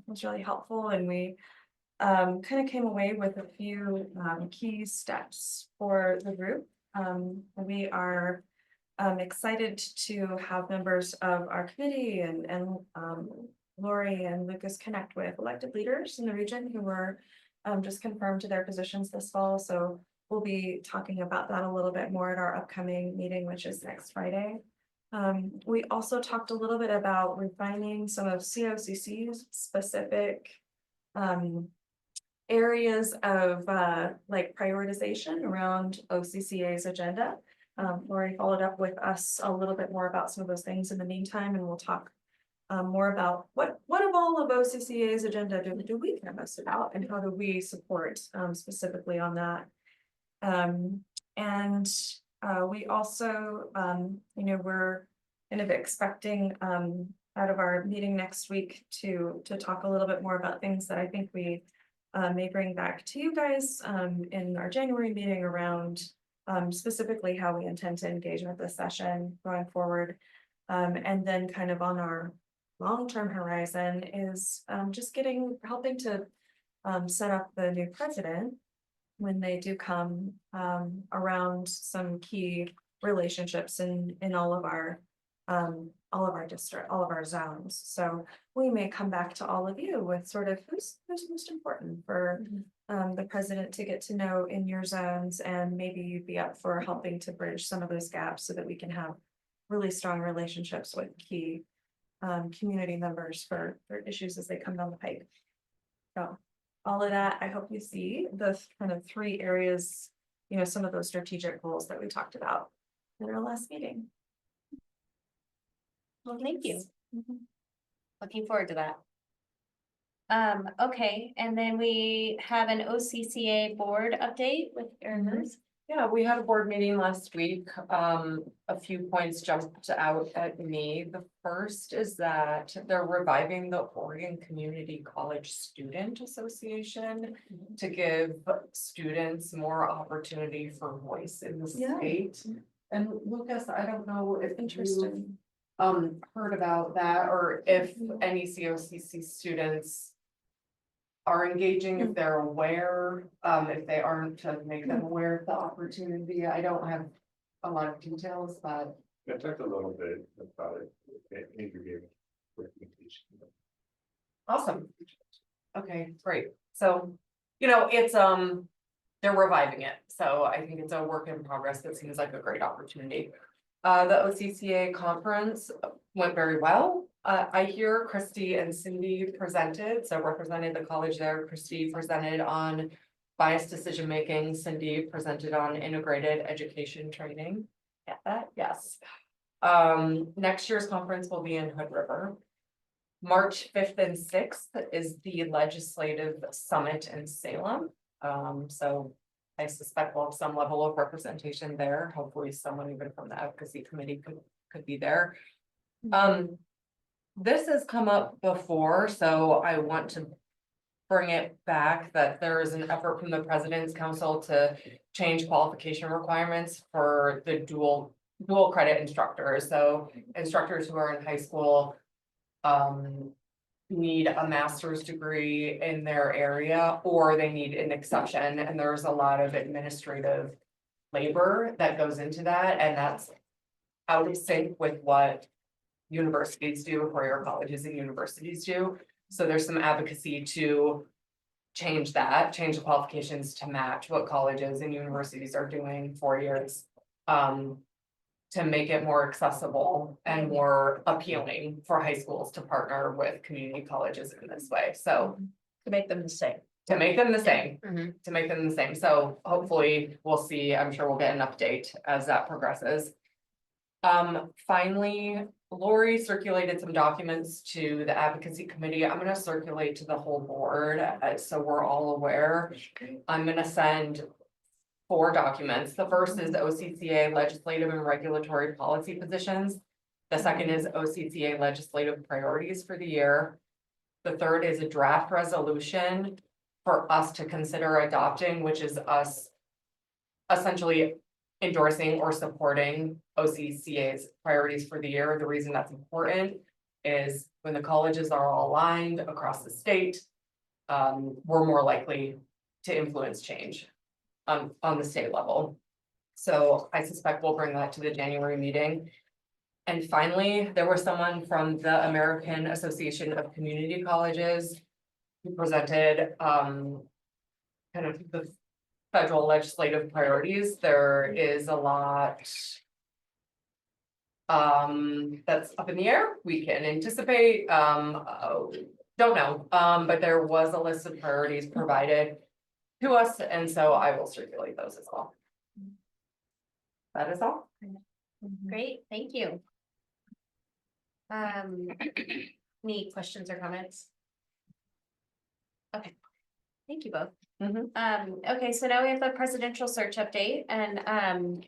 was really helpful, and we kind of came away with a few key steps for the group. We are excited to have members of our committee and Lori and Lucas connect with elected leaders in the region who were just confirmed to their positions this fall. So we'll be talking about that a little bit more at our upcoming meeting, which is next Friday. We also talked a little bit about refining some of COCC's specific areas of like prioritization around OCCA's agenda. Lori followed up with us a little bit more about some of those things in the meantime, and we'll talk more about what of all of OCCA's agenda do we care most about, and how do we support specifically on that. We also, we're kind of expecting out of our meeting next week to talk a little bit more about things that I think we may bring back to you guys in our January meeting around specifically how we intend to engage with this session going forward. And then kind of on our long-term horizon is just helping to set up the new president when they do come around some key relationships in all of our district, all of our zones. So we may come back to all of you with sort of who's most important for the president to get to know in your zones, and maybe you'd be up for helping to bridge some of those gaps so that we can have really strong relationships with key community members for issues as they come down the pike. So all of that, I hope you see the kind of 3 areas, you know, some of those strategic goals that we talked about in our last meeting. Well, thank you. Mhm. Looking forward to that. Okay, and then we have an OCCA board update with Erin Lewis. Yeah, we had a board meeting last week. A few points jumped out at me. The first is that they're reviving the Oregon Community College Student Association to give students more opportunity for voice in the Yeah. state. And Lucas, I don't know if Interesting. you heard about that, or if any COCC students are engaging, if they're aware, if they aren't, to make them aware of the opportunity. I don't have a lot of details, but I talked a little bit about it. Andrew gave a recommendation. awesome. Okay, great. So, you know, it's, they're reviving it. So I think it's a work in progress that seems like a great opportunity. The OCCA conference went very well. I hear Christy and Cindy presented, so represented the college there. Christy presented on biased decision making. Cindy presented on integrated education training. Get that? Yes. Next year's conference will be in Hood River. March 5th and 6th is the legislative summit in Salem. So I suspect we'll have some level of representation there. Hopefully someone even from the advocacy committee could be there. This has come up before, so I want to bring it back that there is an effort from the President's Council to change qualification requirements for the dual credit instructors. So instructors who are in high school need a master's degree in their area, or they need an exception, and there's a lot of administrative labor that goes into that, and that's out of sync with what universities do, four-year colleges and universities do. So there's some advocacy to change the qualifications to match what colleges and universities are doing 4 years. To make it more accessible and more appealing for high schools to partner with community colleges in this way. So To make them the same. to make them the same, to make them the same. So hopefully we'll see, I'm sure we'll get an update as that progresses. Finally, Lori circulated some documents to the advocacy committee. I'm gonna circulate to the whole board, so we're all aware. I'm gonna send 4 documents. The first is the OCCA legislative and regulatory policy positions. The second is OCCA legislative priorities for the year. The third is a draft resolution for us to consider adopting, which is us essentially endorsing or supporting OCCA's priorities for the year. The reason that's important is when the colleges are all aligned across the state, we're more likely to influence change on the state level. So I suspect we'll bring that to the January meeting. And finally, there was someone from the American Association of Community Colleges who presented kind of the federal legislative priorities. There is a lot that's up in the air. We can anticipate, don't know, but there was a list of priorities provided to us, and so I will circulate those as well. That is all. Great, thank you. Any questions or comments? Okay, thank you both. Okay, so now we have the presidential search update, and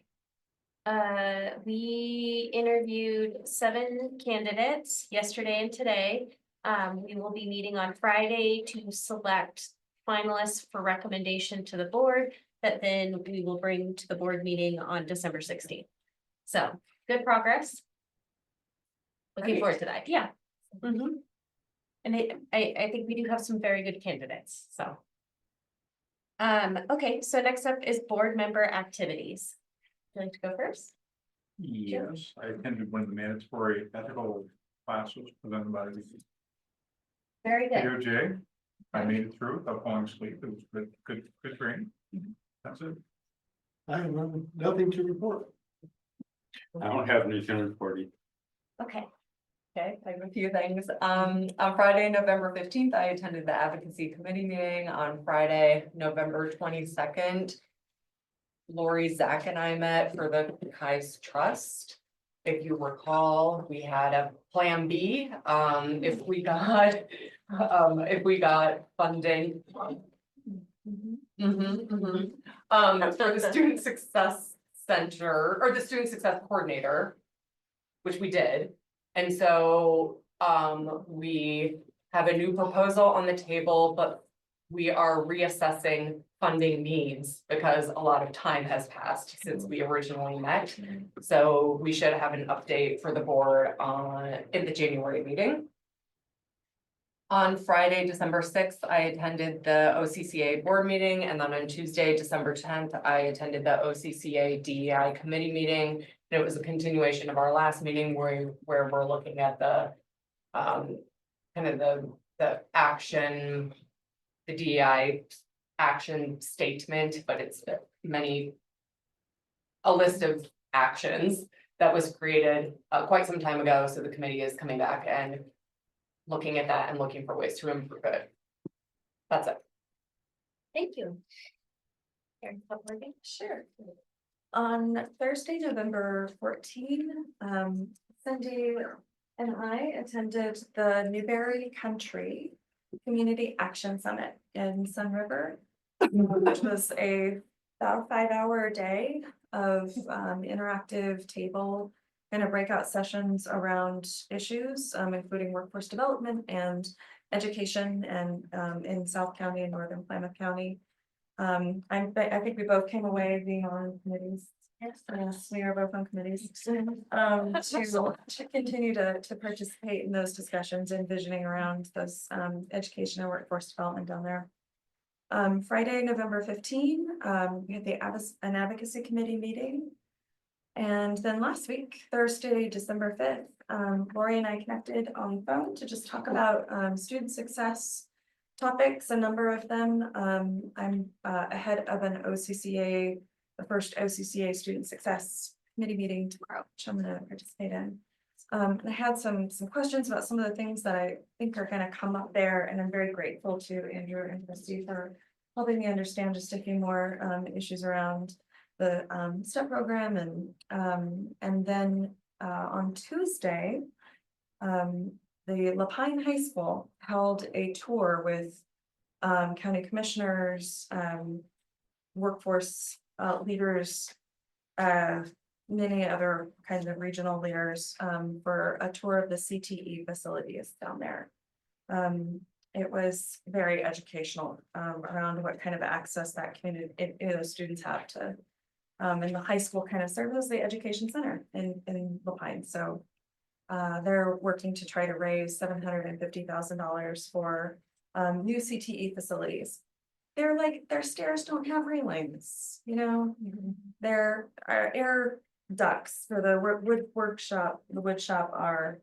we interviewed 7 candidates yesterday and today. We will be meeting on Friday to select finalists for recommendation to the board. that then we will bring to the board meeting on December 16th. So good progress. Looking forward to that, yeah. Mhm. And I think we do have some very good candidates, so. Okay, so next up is board member activities. Would you like to go first? Yes, I attended one of the mandatory ethical classes presented by the Very good. DOJ. I made it through without falling asleep. It was good training. That's it. I have nothing to report. I don't have anything reported. Okay, Okay, I have a few things. On Friday, November 15th, I attended the advocacy committee meeting. On Friday, November 22nd. Lori, Zach and I met for the Kai's Trust. If you recall, we had a plan B, if we got funding. For the Student Success Center, or the Student Success Coordinator. Which we did, and so, we have a new proposal on the table, but we are reassessing funding needs because a lot of time has passed since we originally met. So we should have an update for the board in the January meeting. On Friday, December 6th, I attended the OCCA board meeting, and then on Tuesday, December 10th, I attended the OCCA DEI committee meeting. And it was a continuation of our last meeting where we're looking at the kind of the action, the DEI action statement, but it's a list of actions that was created quite some time ago. So the committee is coming back and looking at that and looking for ways to improve it. That's it. thank you. Erin Flipmorgan? Sure. On Thursday, November 14, Cindy and I attended the Newberry Country Community Action Summit in Sun River, which was about a 5-hour day of interactive table kind of breakout sessions around issues, including workforce development and education, and in South County and Northern Plymouth County. I think we both came away being on committees. Yes, we are both on committees. To continue to participate in those discussions, envisioning around this education and workforce development down there. Friday, November 15, we had an advocacy committee meeting. And then last week, Thursday, December 5th, Lori and I connected on the phone to just talk about student success topics, a number of them. I'm ahead of an OCCA, the first OCCA Student Success Committee meeting tomorrow, which I'm going to participate in. I had some questions about some of the things that I think are going to come up there, and I'm very grateful to Andrew and Christy for helping me understand just a few more issues around the STEP program, and then on Tuesday, the La Pine High School held a tour with county commissioners, workforce leaders, many other kinds of regional leaders for a tour of the CTE facilities down there. It was very educational around what kind of access that community, those students have to, and the high school kind of serves as the education center in La Pine. So they're working to try to raise $750,000 for new CTE facilities. Their stairs don't have railings, their air ducts for the wood shop are,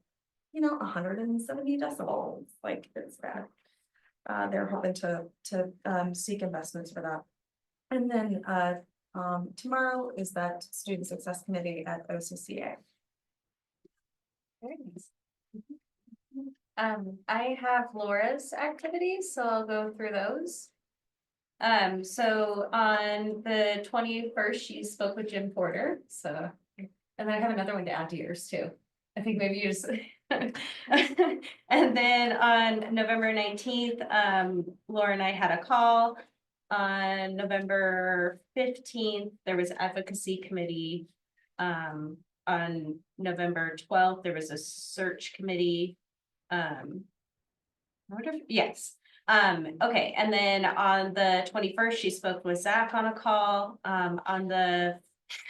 170 decibels, like it's bad. They're hoping to seek investments for that. And then tomorrow is that Student Success Committee at OCCA. Very nice. I have Laura's activities, so I'll go through those. So on the 21st, she spoke with Jim Porter, so, and then I have another one to add to yours too. I think maybe you just. And then on November 19th, Laura and I had a call. On November 15th, there was advocacy committee. On November 12th, there was a search committee. Yes, Okay, and then on the 21st, she spoke with Zach on a call. On the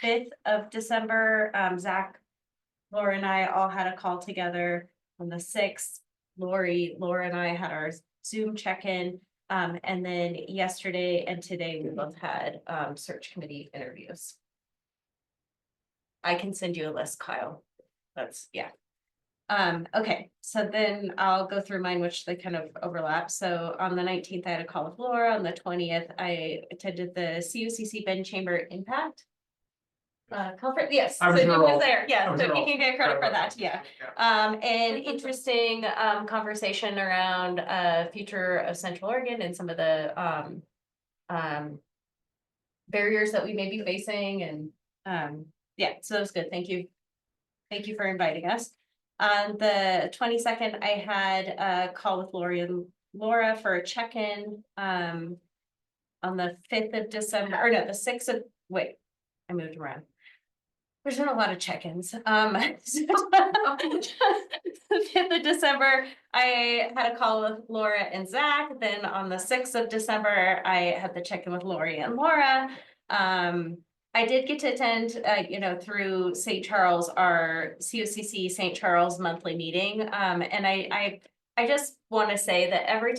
5th of December, Zach, Laura and I all had a call together. On the 6th, Laura and I had our Zoom check-in. And then yesterday and today, we both had search committee interviews. I can send you a list, Kyle. That's, yeah. Okay, so then I'll go through mine, which they kind of overlap. So on the 19th, I had a call with Laura. On the 20th, I attended the CUCC Bend Chamber Impact conference. Yes, I so was you your was role. there. Yeah, I was so your you role. can get credit for that. Yeah. Yeah. An interesting conversation around future of Central Oregon and some of the barriers that we may be facing, and yeah, so that was good. Thank you. Thank you for inviting us. On the 22nd, I had a call with Lori and Laura for a check-in. On the 5th of December, or no, the 6th of, wait, I moved around. There's been a lot of check-ins. The 5th of December, I had a call with Laura and Zach. Then on the 6th of December, I had the check-in with Lori and Laura. I did get to attend, through St. Charles, our COCC St. Charles monthly meeting. And I just want to say that every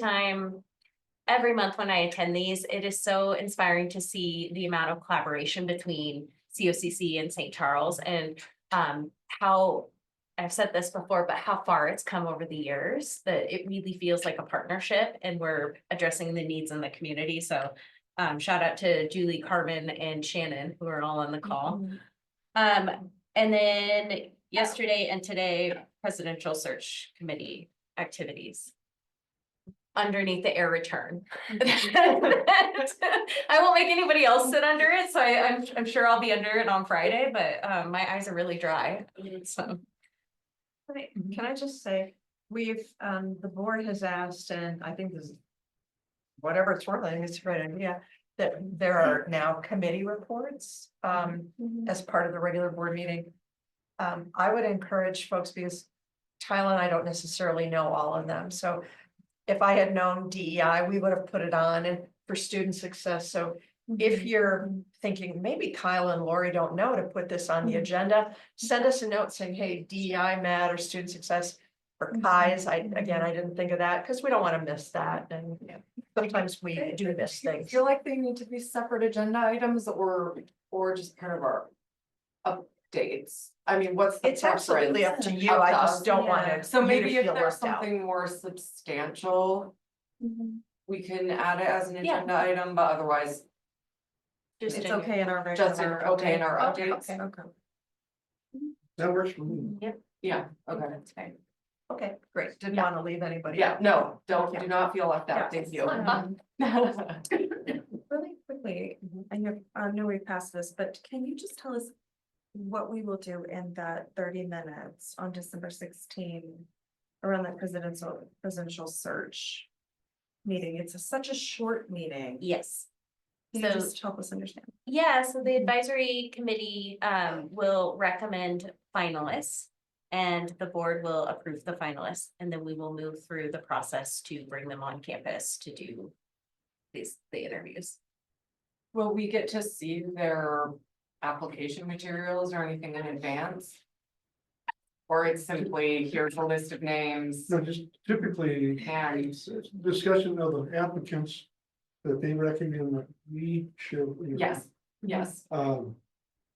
month when I attend these, it is so inspiring to see the amount of collaboration between COCC and St. Charles, and how, I've said this before, but how far it's come over the years, that it really feels like a partnership and we're addressing the needs in the community. So shout out to Julie, Carmen, and Shannon, who are all on the call. And then yesterday and today, presidential search committee activities underneath the air return. I won't make anybody else sit under it, so I'm sure I'll be under it on Friday, but my eyes are really dry, so. Can I just say, we've, the board has asked, and I think this is whatever it's worth, I think it's a great idea, that there are now committee reports, as part of the regular board meeting. I would encourage folks, because Tyler and I don't necessarily know all of them, so if I had known DEI, we would have put it on, and for student success, so if you're thinking, maybe Kyle and Lori don't know to put this on the agenda, send us a note saying, hey, DEI matter, student success. For Kai's, I didn't think of that, because we don't want to miss that, and sometimes we do miss I things. feel like they need to be separate agenda items or just kind of our updates. I mean, what's the It's absolutely up preference to you, of I us? just don't want to. So maybe you to if feel there's left out. something more substantial, we can add it as an Yeah. agenda item, but otherwise. Just It's in your- okay in our. Just regular- okay in our Okay, updates. okay. That works for me. Yeah, okay. That's fine. Okay, great, didn't Yeah. want to leave anybody. Yeah, out. no, Yeah. do not feel left out, Yeah. thank you. Really quickly, I know we passed this, but can you just tell us what we will do in that 30 minutes on December 16 around that presidential search meeting? It's such a short meeting. Yes. Can you So- just help us understand? Yeah, so the advisory committee will recommend finalists. And the board will approve the finalists, and then we will move through the process to bring them on campus to do the interviews. Will we get to see their application materials or anything in advance? Or it's simply, here's a list of names No, just typically, and, it's discussion of the applicants that they recommend that we should. yes, yes. And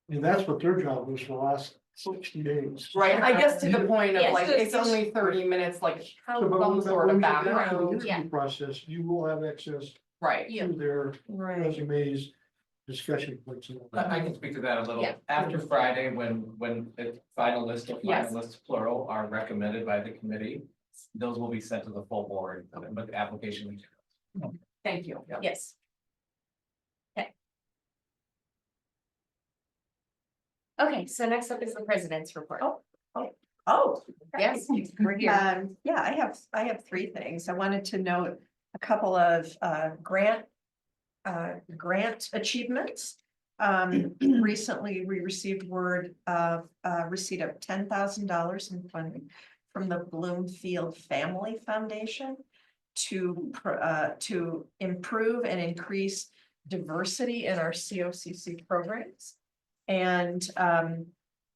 that's what their job was for the last 60 days. Right, I guess to the point of Yes. like, it's only 30 minutes, like how So, but some when sort of we get down to the background, interview process, you will have access right? Yeah. to their Right. resumes, discussion points. and all that. I can speak to that a little. Yeah. After Friday, when the final list of Yes. finalists plural are recommended by the committee, those will be sent to the full board, but the application materials. Thank you. Yes. Okay. Okay, so next up is the president's report. Oh, Yes, we're here. Yeah, I have three things. I wanted to note a couple of grant achievements. Recently, we received word of receipt of $10,000 in funding from the Bloomfield Family Foundation to improve and increase diversity in our COCC programs. And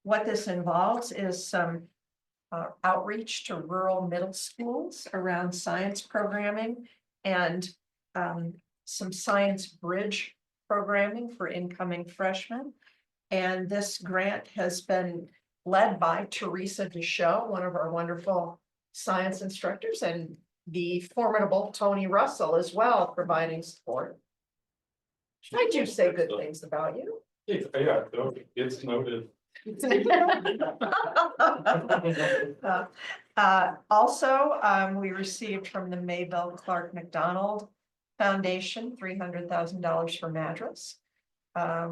what this involves is some outreach to rural middle schools around science programming and some science bridge programming for incoming freshmen. And this grant has been led by Teresa Deschaux, one of our wonderful science instructors, and the formidable Tony Russell as well, providing support. I do say good things about you. Yeah, it's noted. Also, we received from the Maybelle Clark McDonald Foundation, $300,000 for Madras,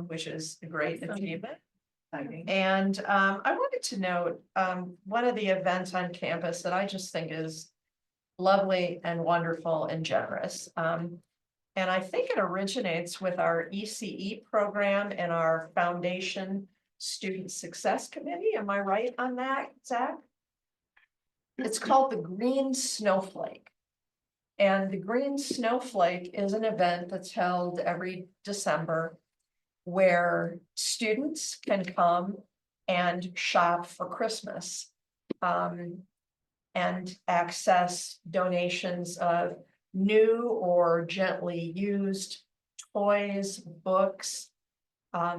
which is a great achievement. And I wanted to note one of the events on campus that I just think is lovely and wonderful and generous. And I think it originates with our ECE program and our foundation Student Success Committee. Am I right on that, Zach? It's called the Green Snowflake. And the Green Snowflake is an event that's held every December where students can come and shop for Christmas and access donations of new or gently used toys, books.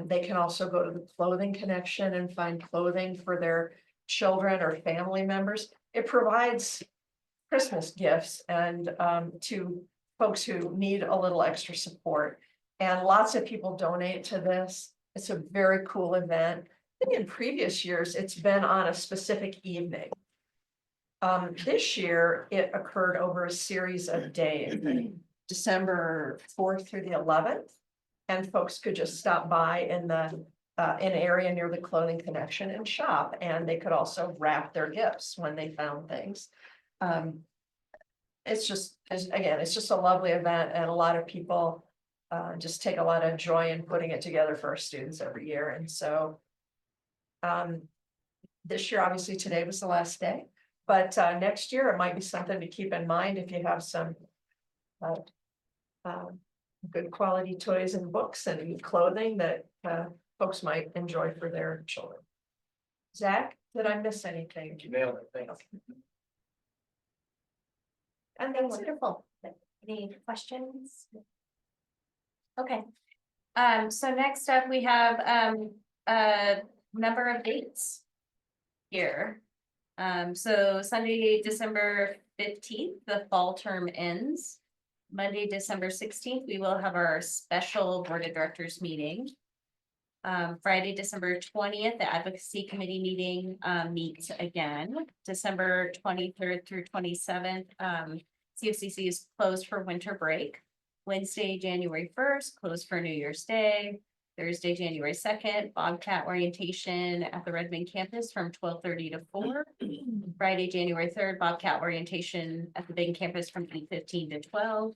They can also go to the Clothing Connection and find clothing for their children or family members. It provides Christmas gifts and to folks who need a little extra support. And lots of people donate to this. It's a very cool event. I think in previous years, it's been on a specific evening. This year, it occurred over a series of days, December 4th through the 11th. And folks could just stop by in the an area near the Clothing Connection and shop. And they could also wrap their gifts when they found things. It's just a lovely event, and a lot of people just take a lot of joy in putting it together for our students every year. And so this year, obviously today was the last day, but next year it might be something to keep in mind if you have some good quality toys and books and clothing that folks might enjoy for their children. Zach, did I miss anything? You nailed it, thanks. And then wonderful. Any questions? Okay, so next up, we have a number of dates here. So Sunday, December 15th, the fall term ends. Monday, December 16th, we will have our special board of directors meeting. Friday, December 20th, the advocacy committee meeting meets again. December 23rd through 27th, CFCC is closed for winter break. Wednesday, January 1st, closed for New Year's Day. Thursday, January 2nd, Bobcat orientation at the Redmond campus from 12:30 to 4. Friday, January 3rd, Bobcat orientation at the Big campus from 8:15 to 12.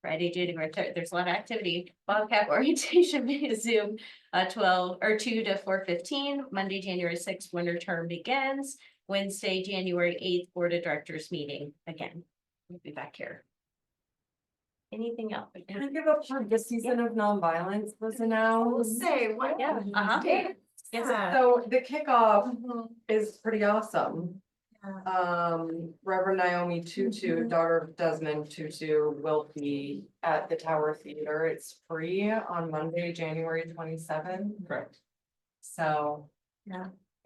Friday, January 3rd, there's a lot of activity. Bobcat orientation via Zoom, 2 to 4:15. Monday, January 6th, winter term begins. Wednesday, January 8th, board of directors meeting again. We'll be back here. Anything else? Can I give up for the season of nonviolence was announced? What? Yeah. Yes. So the kickoff is pretty awesome. Reverend Naomi Tutu, daughter of Desmond Tutu, will be at the Tower Theater. It's free on Monday, January 27th. Correct. So.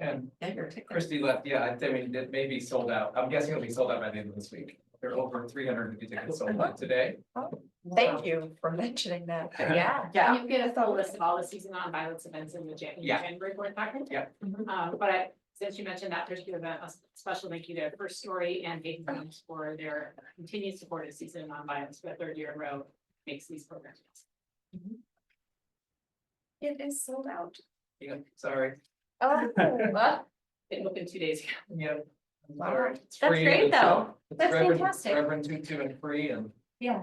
And Get your ticket. Christy left, yeah, I mean, it may be sold out. I'm guessing it'll be sold out by the end of this week. There are over 350 tickets sold out today. Thank you for mentioning that. Yeah. Can you get us a list of all the season on violence events in the Yeah. January board packet? Yeah. But since you mentioned that, there's been a special thank you to First Story and Faith Friends for their continued support of season on violence for the third year in a row, makes these programs. It is sold out. Yeah, sorry. Oh, well, It opened 2 days ago. Yeah. I'm Wow. sorry. It's That's free great, and it's, though. it's That's Reverend- fantastic. Reverend Tutu and free, and yeah.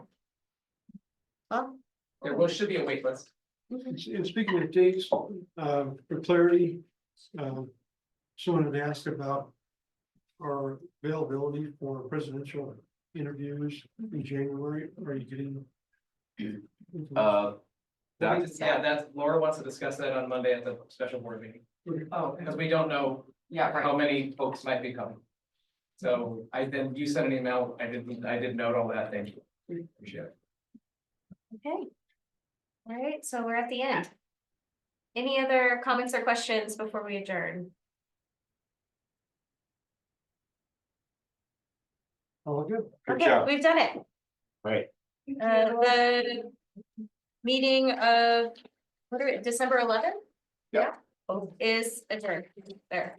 there should be a wait list. And speaking of dates, for clarity, someone had asked about our availability for presidential interviews in January, or are you getting? That's, Laura wants to discuss that on Monday at the special board meeting, Oh, because we don't know yeah, right. how many folks might be coming. So you sent an email, I did note all that, thank you. Appreciate it. Okay. All right, so we're at the end. Any other comments or questions before we adjourn? Oh, good. Good Okay, job. we've done it. Right. The meeting of, December 11th? Yeah. Is adjourned there.